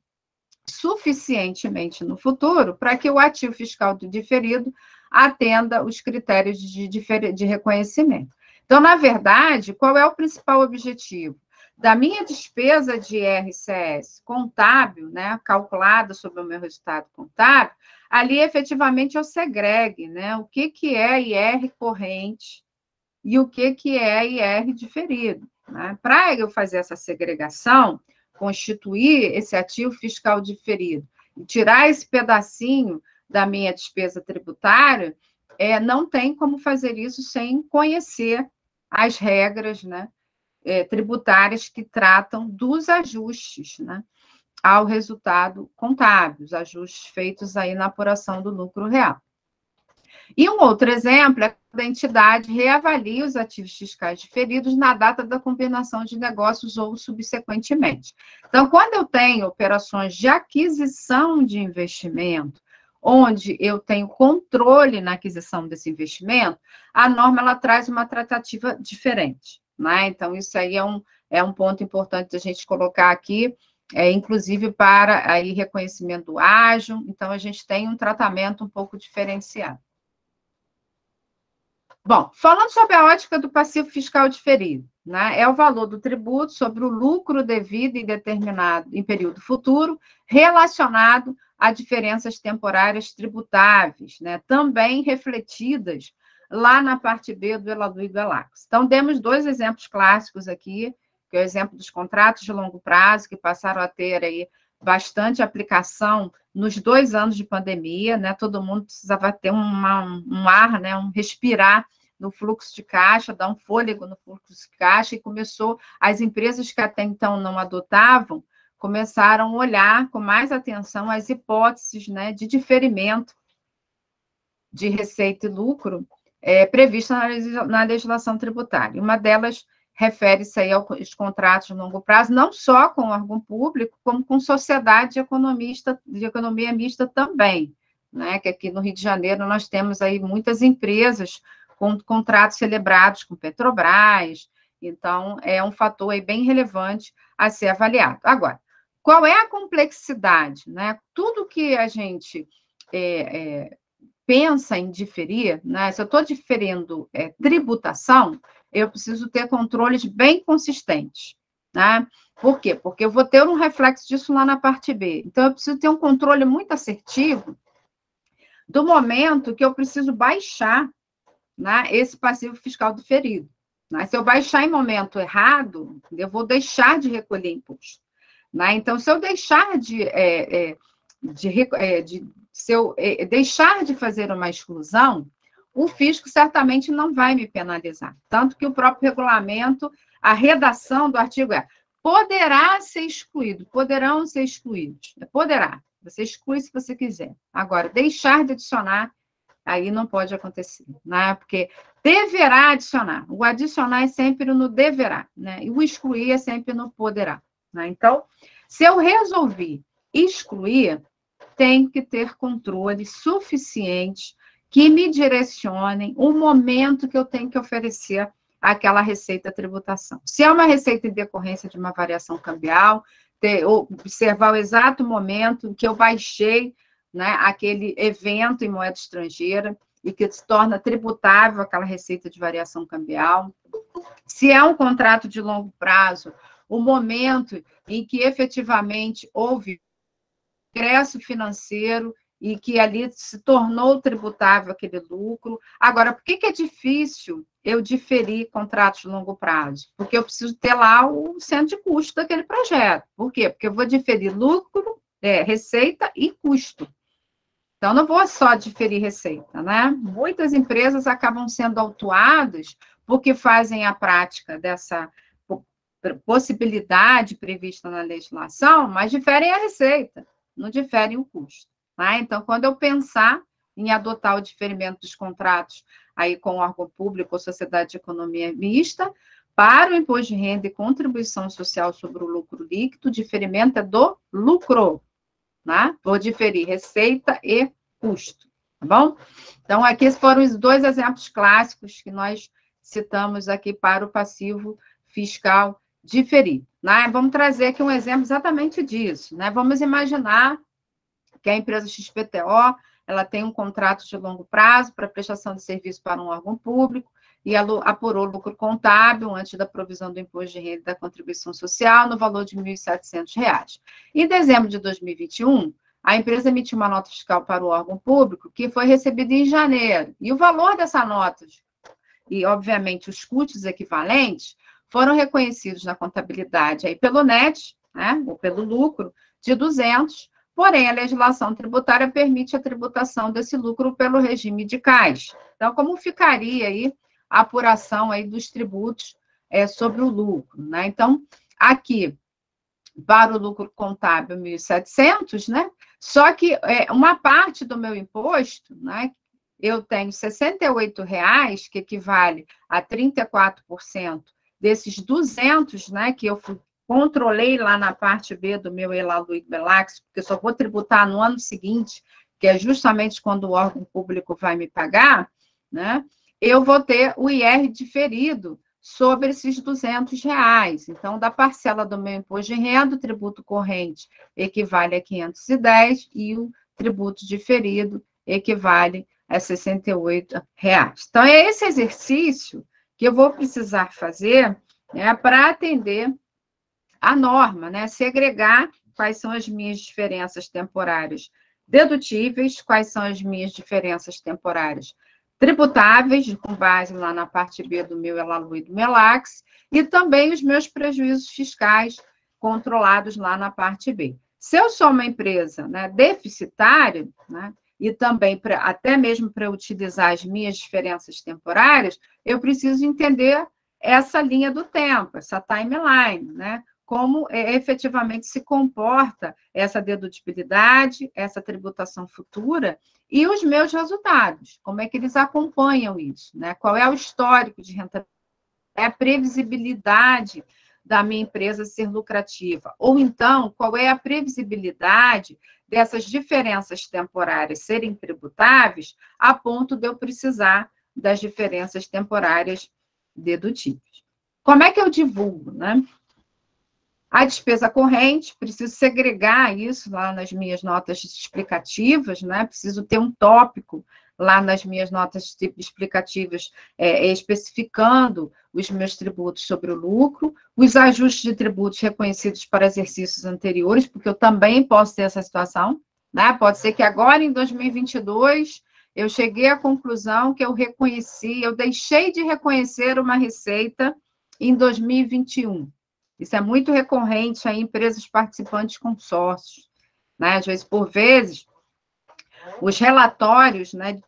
suficientemente no futuro para que o ativo fiscal diferido atenda os critérios de reconhecimento. Então, na verdade, qual é o principal objetivo? Da minha despesa de IRCS contábil, né, calculada sobre o meu resultado contábil, ali efetivamente eu segregue, né, o que é IR corrente e o que é IR diferido, né? Para eu fazer essa segregação, constituir esse ativo fiscal diferido e tirar esse pedacinho da minha despesa tributária, não tem como fazer isso sem conhecer as regras, né, tributárias que tratam dos ajustes, né, ao resultado contábil, os ajustes feitos aí na apuração do lucro real. E um outro exemplo é quando a entidade reavalia os ativos fiscais diferidos na data da combinação de negócios ou subsequentemente. Então, quando eu tenho operações de aquisição de investimento, onde eu tenho controle na aquisição desse investimento, a norma ela traz uma tratativa diferente, né? Então, isso aí é um ponto importante a gente colocar aqui, inclusive para aí reconhecimento ágil. Então, a gente tem um tratamento um pouco diferenciado. Bom, falando sobre a ótica do passivo fiscal diferido, né, é o valor do tributo sobre o lucro devido em período futuro, relacionado a diferenças temporárias tributáveis, né, também refletidas lá na parte B do ELADU e do ELACS. Então, demos dois exemplos clássicos aqui, que é o exemplo dos contratos de longo prazo, que passaram a ter aí bastante aplicação nos 2 anos de pandemia, né? Todo mundo precisava ter um ar, né? Um respirar no fluxo de caixa, dar um fôlego no fluxo de caixa, e começou, as empresas que até então não adotavam, começaram a olhar com mais atenção as hipóteses, né, de diferimento de receita e lucro prevista na legislação tributária. Uma delas refere-se aí aos contratos de longo prazo, não só com o órgão público, como com sociedade de economia mista também, né? Que aqui no Rio de Janeiro nós temos aí muitas empresas com contratos celebrados com Petrobras, então é um fator aí bem relevante a ser avaliado. Agora, qual é a complexidade, né? Tudo que a gente pensa em diferir, né? Se eu estou diferindo tributação, eu preciso ter controles bem consistentes, né? Por quê? Porque eu vou ter um reflexo disso lá na parte B. Então, eu preciso ter um controle muito assertivo do momento que eu preciso baixar, né, esse passivo fiscal diferido, né? Se eu baixar em momento errado, eu vou deixar de recolher imposto, né? Então, se eu deixar se eu deixar de fazer uma exclusão, o fisco certamente não vai me penalizar. Tanto que o próprio regulamento, a redação do artigo poderá ser excluído, poderão ser excluídos, poderá, Você exclui se você quiser. Agora, deixar de adicionar, aí não pode acontecer, né? Porque deverá adicionar. O adicionar é sempre no deverá, né? E o excluir é sempre no poderá, né? Então, se eu resolvi excluir, tem que ter controle suficiente que me direcionem o momento que eu tenho que oferecer aquela receita tributação. Se é uma receita em decorrência de uma variação cambial, observar o exato momento que eu baixei, né, aquele evento em moeda estrangeira e que se torna tributável aquela receita de variação cambial. Se é um contrato de longo prazo, o momento em que efetivamente houve ingresso financeiro e que ali se tornou tributável aquele lucro. Agora, por que é difícil eu diferir contratos de longo prazo? Porque eu preciso ter lá o centro de custo daquele projeto. Por quê? Porque eu vou diferir lucro, receita e custo. Então, não vou só diferir receita, né? Muitas empresas acabam sendo autuadas porque fazem a prática dessa possibilidade prevista na legislação, mas diferem a receita, não diferem o custo. Tá? Então, quando eu pensar em adotar o diferimento dos contratos aí com órgão público ou sociedade de economia mista, para o imposto de renda e contribuição social sobre o lucro líquido, o diferimento é do lucro. Né? Vou diferir receita e custo, tá bom? Então, aqui foram os dois exemplos clássicos que nós citamos aqui para o passivo fiscal diferido. Né? Vamos trazer aqui um exemplo exatamente disso. Né? Vamos imaginar que a empresa XPTO ela tem um contrato de longo prazo para prestação de serviço para um órgão público e ela apurou lucro contábil antes da provisão do imposto de renda e da contribuição social no valor de R$ 1.700. Em dezembro de 2021, a empresa emitiu uma nota fiscal para o órgão público que foi recebida em janeiro. E o valor dessa nota, e obviamente os custos equivalentes, foram reconhecidos na contabilidade aí pelo NET, né, ou pelo lucro, de 200, porém a legislação tributária permite a tributação desse lucro pelo regime de CAS. Então, como ficaria aí a apuração aí dos tributos sobre o lucro, né? Então, aqui, para o lucro contábil, 1.700, né? Só que uma parte do meu imposto, né? Eu tenho R$ 68,00, que equivale a 34% desses 200, né? Que eu controlei lá na parte B do meu ELALU e BELAX, porque eu só vou tributar no ano seguinte, que é justamente quando o órgão público vai me pagar, né? Eu vou ter o IR diferido sobre esses R$ 200. Então, da parcela do meu imposto de renda, o tributo corrente equivale a 510 e o tributo diferido equivale a R$ 68,00. Então, é esse exercício que eu vou precisar fazer, né, para atender a norma, né? Segregar quais são as minhas diferenças temporárias dedutíveis, quais são as minhas diferenças temporárias tributáveis, com base lá na parte B do meu ELALU e do MELAX, e também os meus prejuízos fiscais controlados lá na parte B. Se eu sou uma empresa, né, deficitária, né, e também até mesmo para utilizar as minhas diferenças temporárias, eu preciso entender essa linha do tempo, essa timeline, né? Como efetivamente se comporta essa dedutibilidade, essa tributação futura e os meus resultados, como é que eles acompanham isso, né? Qual é o histórico de rentabilidade, a previsibilidade da minha empresa ser lucrativa, ou então, qual é a previsibilidade dessas diferenças temporárias serem tributáveis a ponto de eu precisar das diferenças temporárias dedutíveis. Como é que eu divulgo, né? A despesa corrente, preciso segregar isso lá nas minhas notas explicativas, né? Preciso ter um tópico lá nas minhas notas explicativas especificando os meus tributos sobre o lucro, os ajustes de tributos reconhecidos para exercícios anteriores, porque eu também posso ter essa situação, né? Pode ser que agora, em 2022, eu cheguei à conclusão que eu deixei de reconhecer uma receita em 2021. Isso é muito recorrente em empresas participantes consórcios, né? Às vezes, por vezes, os relatórios, né,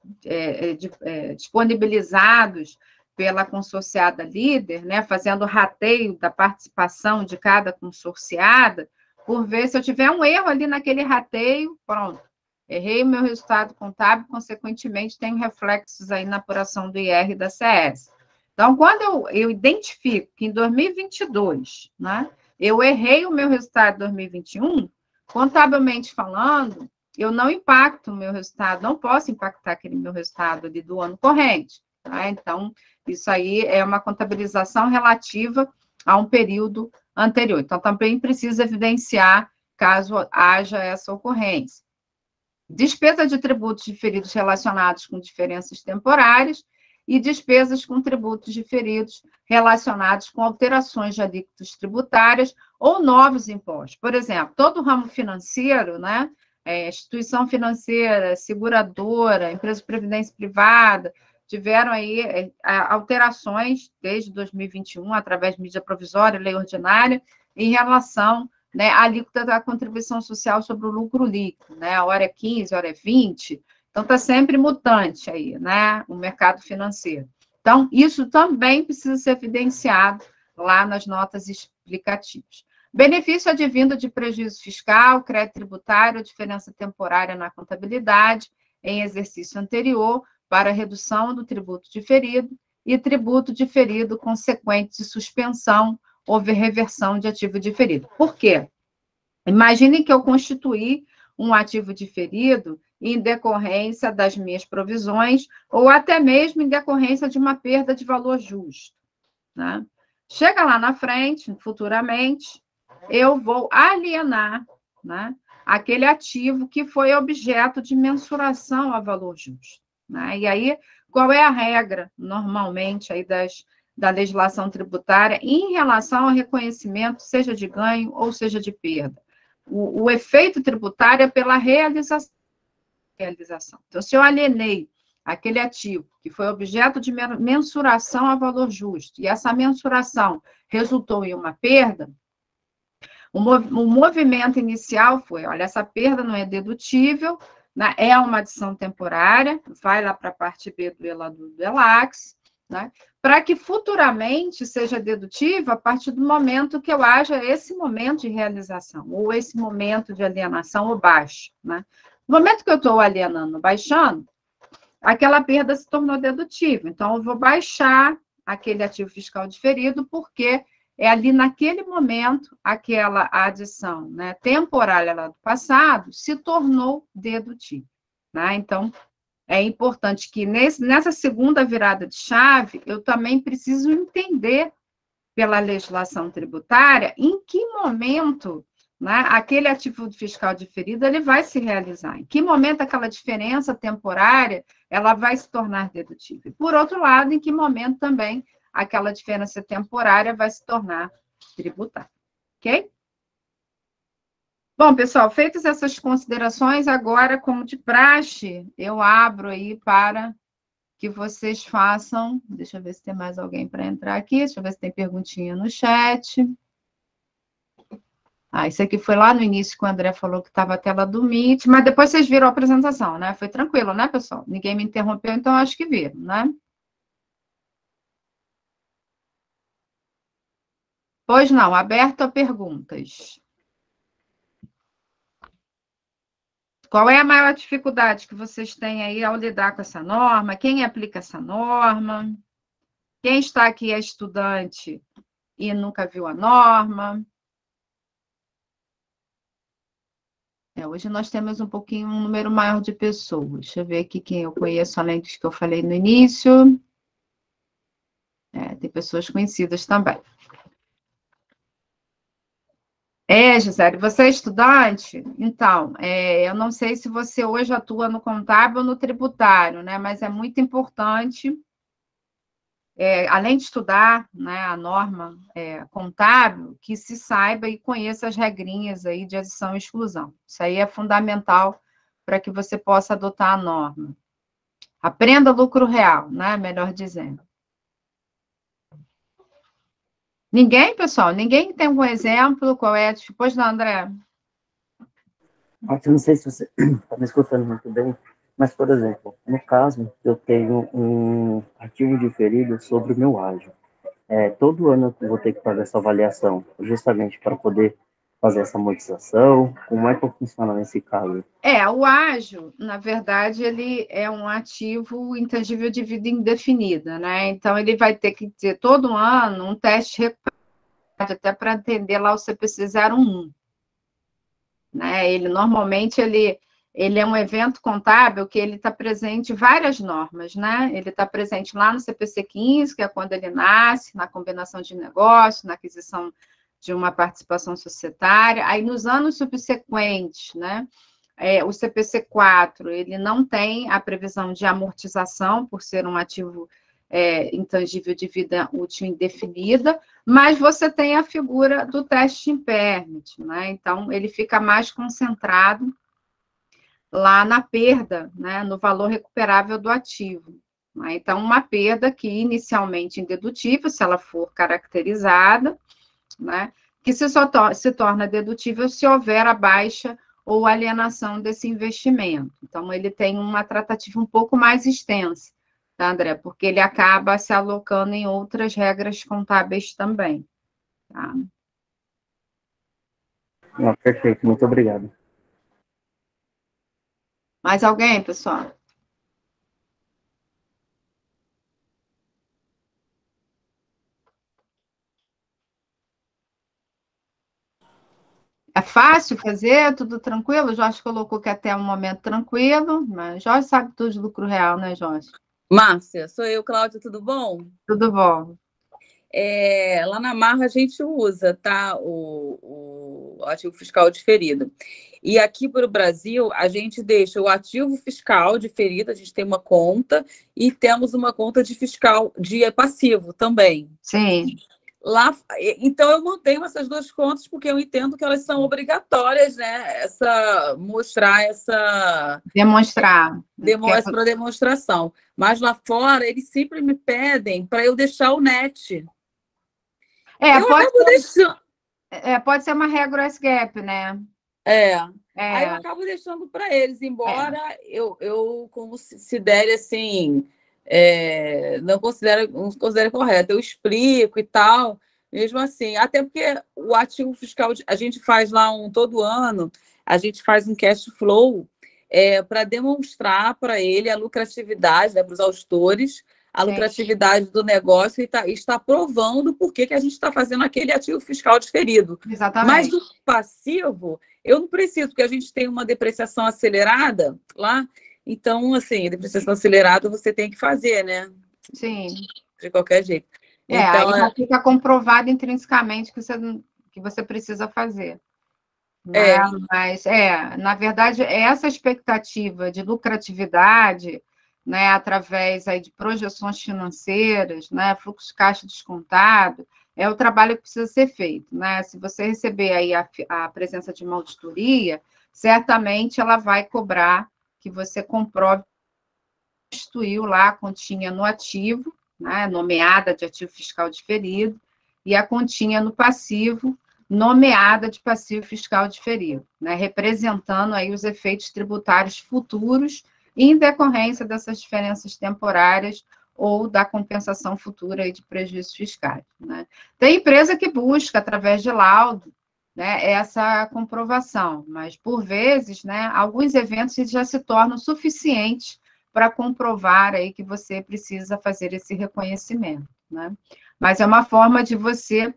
disponibilizados pela consorciada líder, né, fazendo rateio da participação de cada consorciada, por ver se eu tiver um erro ali naquele rateio, pronto. Errei o meu resultado contábil, consequentemente, tenho reflexos aí na apuração do IR e da CS. Então, quando eu identifico que em 2022, né, eu errei o meu resultado de 2021, contabilmente falando, eu não impacto o meu resultado, não posso impactar aquele meu resultado ali do ano corrente. Tá? Então, isso aí é uma contabilização relativa a um período anterior. Então, também precisa evidenciar caso haja essa ocorrência. Despesa de tributos diferidos relacionados com diferenças temporárias e despesas com tributos diferidos relacionados com alterações de alíquotas tributárias ou novos impostos. Por exemplo, todo o ramo financeiro, né, instituição financeira, seguradora, empresa de previdência privada, tiveram aí alterações desde 2021, através de medida provisória, lei ordinária, em relação, né, a alíquota da contribuição social sobre o lucro líquido, né? A hora é 15, a hora é 20, então está sempre mutante aí, né? O mercado financeiro. Então, isso também precisa ser evidenciado lá nas notas explicativas. Benefício advindo de prejuízo fiscal, crédito tributário, diferença temporária na contabilidade em exercício anterior para redução do tributo diferido e tributo diferido consequente de suspensão houve reversão de ativo diferido. Por quê? Imagine que eu constituí um ativo diferido em decorrência das minhas provisões ou até mesmo em decorrência de uma perda de valor justo. Né? Chega lá na frente, futuramente, eu vou alienar, né, aquele ativo que foi objeto de mensuração a valor justo. Né? E aí, qual é a regra, normalmente, aí da legislação tributária em relação ao reconhecimento, seja de ganho ou seja de perda? O efeito tributário é pela realização. Então, se eu alienei aquele ativo que foi objeto de mensuração a valor justo, e essa mensuração resultou em uma perda, o movimento inicial foi, olha, essa perda não é dedutível, né, é uma adição temporária, vai lá para a parte B do ELAX, né, para que futuramente seja dedutível a partir do momento que eu haja esse momento de realização, ou esse momento de alienação ou baixo. Né? No momento que eu estou alienando, baixando, aquela perda se tornou dedutível. Então, eu vou baixar aquele ativo fiscal diferido, porque é ali naquele momento, aquela adição, né, temporária lá do passado se tornou dedutível. Né? Então, é importante que nessa segunda virada de chave, eu também preciso entender pela legislação tributária em que momento, né, aquele ativo fiscal diferido ele vai se realizar, em que momento aquela diferença temporária ela vai se tornar dedutível. Por outro lado, em que momento também aquela diferença temporária vai se tornar tributária. Ok? Bom, pessoal, feitas essas considerações, agora, como de praxe, eu abro aí para que vocês façam. Deixa eu ver se tem mais alguém para entrar aqui. Deixa eu ver se tem perguntinha no chat. Isso aqui foi lá no início que o André falou que estava a tela do Meet, mas depois vocês viram a apresentação, né? Foi tranquilo, né, pessoal? Ninguém me interrompeu, então acho que viram, né? Pois não, aberto a perguntas. Qual é a maior dificuldade que vocês têm aí ao lidar com essa norma? Quem aplica essa norma? Quem está aqui é estudante e nunca viu a norma? Hoje nós temos um número maior de pessoas. Deixa eu ver aqui quem eu conheço, além dos que eu falei no início. Tem pessoas conhecidas também. Gisele, você é estudante? Então, eu não sei se você hoje atua no contábil ou no tributário, né? Mas é muito importante, além de estudar, né, a norma contábil, que se saiba e conheça as regrinhas aí de adição e exclusão. Isso aí é fundamental para que você possa adotar a norma. Aprenda lucro real, né? Melhor dizendo. Ninguém, pessoal? Ninguém tem um exemplo? Qual é? Pois não, André? Eu não sei se você está me escutando muito bem, mas, por exemplo, no caso, eu tenho um artigo diferido sobre o meu ágio. Todo ano eu vou ter que fazer essa avaliação, justamente para poder fazer essa amortização? Como é que funciona nesse caso? O ágio, na verdade, ele é um ativo intangível de vida indefinida, né? Então, ele vai ter que ter todo ano um teste recuperatório, até para atender lá o CPC 01, né? Ele é um evento contábil que ele está presente em várias normas, né? Ele está presente lá no CPC 15, que é quando ele nasce, na combinação de negócios, na aquisição de uma participação societária. Aí, nos anos subsequentes, né? O CPC 4, ele não tem a previsão de amortização, por ser um ativo intangível de vida útil indefinida, mas você tem a figura do teste impairment, né? Então, ele fica mais concentrado lá na perda, né? No valor recuperável do ativo. Né? Então, uma perda que inicialmente indedutível, se ela for caracterizada, né? Que se torna dedutível se houver a baixa ou alienação desse investimento. Então, ele tem uma tratativa um pouco mais extensa, tá, André? Porque ele acaba se alocando em outras regras contábeis também. Tá? Perfeito, muito obrigado. Mais alguém, pessoal? É fácil fazer? Tudo tranquilo? O Jorge colocou que até um momento tranquilo, mas Jorge sabe tudo de lucro real, né, Jorge? Márcia, sou eu, Cláudia, tudo bom? Tudo bom. Lá na Marra a gente usa, tá, o ativo fiscal diferido. E aqui para o Brasil, a gente deixa o ativo fiscal diferido, a gente tem uma conta, e temos uma conta de fiscal de passivo também. Sim. Então, eu mantenho essas duas contas porque eu entendo que elas são obrigatórias, né? Demonstrar. Para demonstração. Mas lá fora, eles sempre me pedem para eu deixar o net. Pode ser uma regra S-gap, né? Aí eu acabo deixando para eles, embora eu considere assim, não considere correto. Eu explico e tal, mesmo assim. Até porque o ativo fiscal, a gente faz lá todo ano, a gente faz um cash flow para demonstrar para ele a lucratividade, né, para os auditores, a lucratividade do negócio e está provando por que a gente está fazendo aquele ativo fiscal diferido. Exatamente. Mas o passivo, eu não preciso, porque a gente tem uma depreciação acelerada lá, então, assim, depreciação acelerada você tem que fazer, né? Sim. De qualquer jeito. Então, aí já fica comprovado intrinsecamente que você precisa fazer. Né? Mas, na verdade, essa expectativa de lucratividade, né, através aí de projeções financeiras, né, fluxo de caixa descontado, é o trabalho que precisa ser feito. Né? Se você receber aí a presença de uma auditoria, certamente ela vai cobrar que você comprove que instituiu lá a continha no ativo, né, nomeada de ativo fiscal diferido, e a continha no passivo, nomeada de passivo fiscal diferido, né, representando aí os efeitos tributários futuros em decorrência dessas diferenças temporárias ou da compensação futura aí de prejuízos fiscais. Né. Tem empresa que busca, através de laudo, né, essa comprovação, mas, por vezes, né, alguns eventos já se tornam suficientes para comprovar aí que você precisa fazer esse reconhecimento. Né. Mas é uma forma de você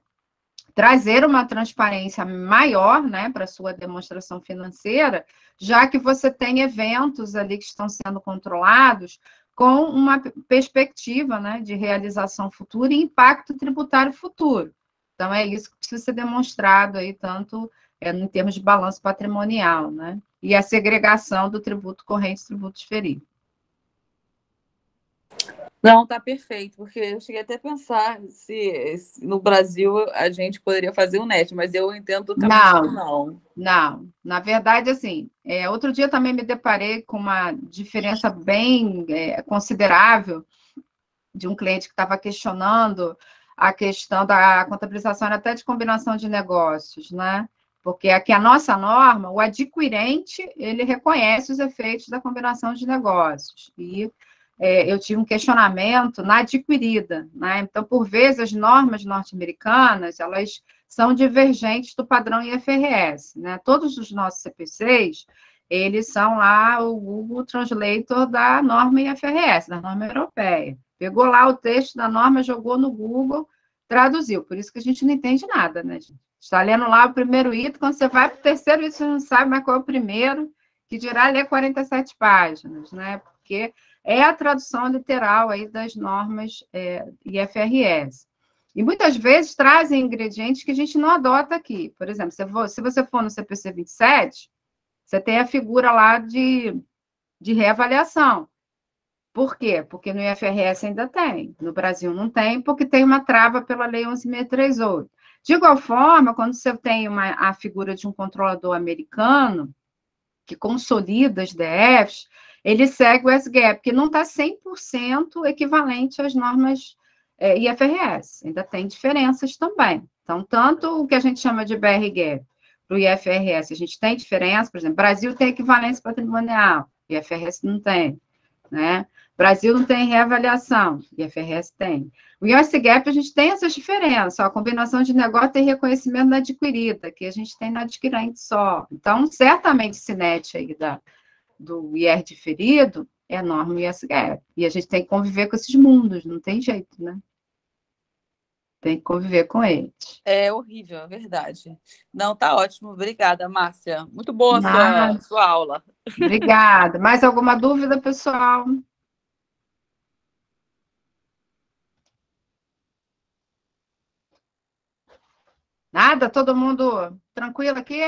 trazer uma transparência maior, né, para a sua demonstração financeira, já que você tem eventos ali que estão sendo controlados com uma perspectiva, né, de realização futura e impacto tributário futuro. Então, é isso que precisa ser demonstrado aí, tanto em termos de balanço patrimonial, né, e a segregação do tributo corrente e tributo diferido. Não, tá perfeito, porque eu cheguei até a pensar se no Brasil a gente poderia fazer um net, mas eu entendo totalmente que não. Não, na verdade, assim, outro dia também me deparei com uma diferença bem considerável de um cliente que estava questionando a questão da contabilização até de combinação de negócios, né? Porque aqui a nossa norma, o adquirente, ele reconhece os efeitos da combinação de negócios, e eu tive um questionamento na adquirida, né? Então, por vezes, as normas norte-americanas, elas são divergentes do padrão IFRS, né? Todos os nossos CPCs, eles são lá o Google Translator da norma IFRS, da norma europeia. Pegou lá o texto da norma, jogou no Google, traduziu. Por isso que a gente não entende nada, né, gente? Está lendo lá o primeiro item, quando você vai para o terceiro item, você não sabe mais qual é o primeiro, que dirá ler 47 páginas, né? Porque é a tradução literal aí das normas IFRS. E muitas vezes trazem ingredientes que a gente não adota aqui. Por exemplo, se você for no CPC 27, você tem a figura lá de reavaliação. Por quê? Porque no IFRS ainda tem, no Brasil não tem, porque tem uma trava pela Lei 11.638. De igual forma, quando você tem a figura de um controlador americano, que consolida as DFs, ele segue o SGAP, que não está 100% equivalente às normas IFRS, ainda tem diferenças também. Então, tanto o que a gente chama de BRGAP para o IFRS, a gente tem diferença, por exemplo, Brasil tem equivalência patrimonial, IFRS não tem, né? Brasil não tem reavaliação, IFRS tem. O IOSGAP, a gente tem essas diferenças, a combinação de negócio tem reconhecimento da adquirida, que a gente tem na adquirente só. Então, certamente, esse net aí do IR diferido é a norma IOSGAP. E a gente tem que conviver com esses mundos, não tem jeito, né? Tem que conviver com eles. É horrível, é verdade. Não, tá ótimo. Obrigada, Márcia. Muito boa a sua aula. Obrigada. Mais alguma dúvida, pessoal? Nada? Todo mundo tranquilo aqui?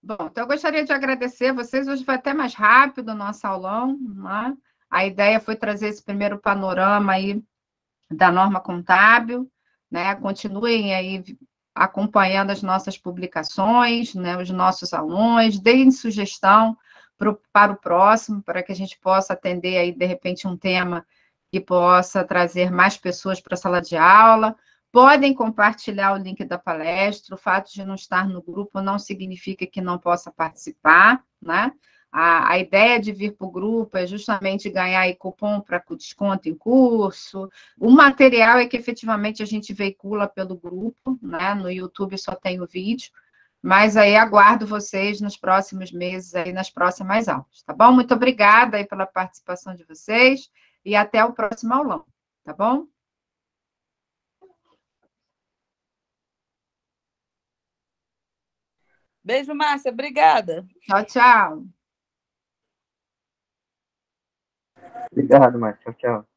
Bom, então eu gostaria de agradecer a vocês. Hoje foi até mais rápido o nosso aulão, né? A ideia foi trazer esse primeiro panorama aí da norma contábil, né? Continuem aí acompanhando as nossas publicações, né? Os nossos alunos, deem sugestão para o próximo, para que a gente possa atender aí, de repente, um tema que possa trazer mais pessoas para a sala de aula. Podem compartilhar o link da palestra, o fato de não estar no grupo não significa que não possa participar, né? A ideia de vir para o grupo é justamente ganhar aí cupom para desconto em curso. O material é que efetivamente a gente veicula pelo grupo, né? No YouTube só tem o vídeo, mas aí aguardo vocês nos próximos meses, aí nas próximas aulas, tá bom? Muito obrigada aí pela participação de vocês e até o próximo aulão, tá bom? Beijo, Márcia. Obrigada. Tchau, tchau. Obrigado, Márcia. Tchau, tchau.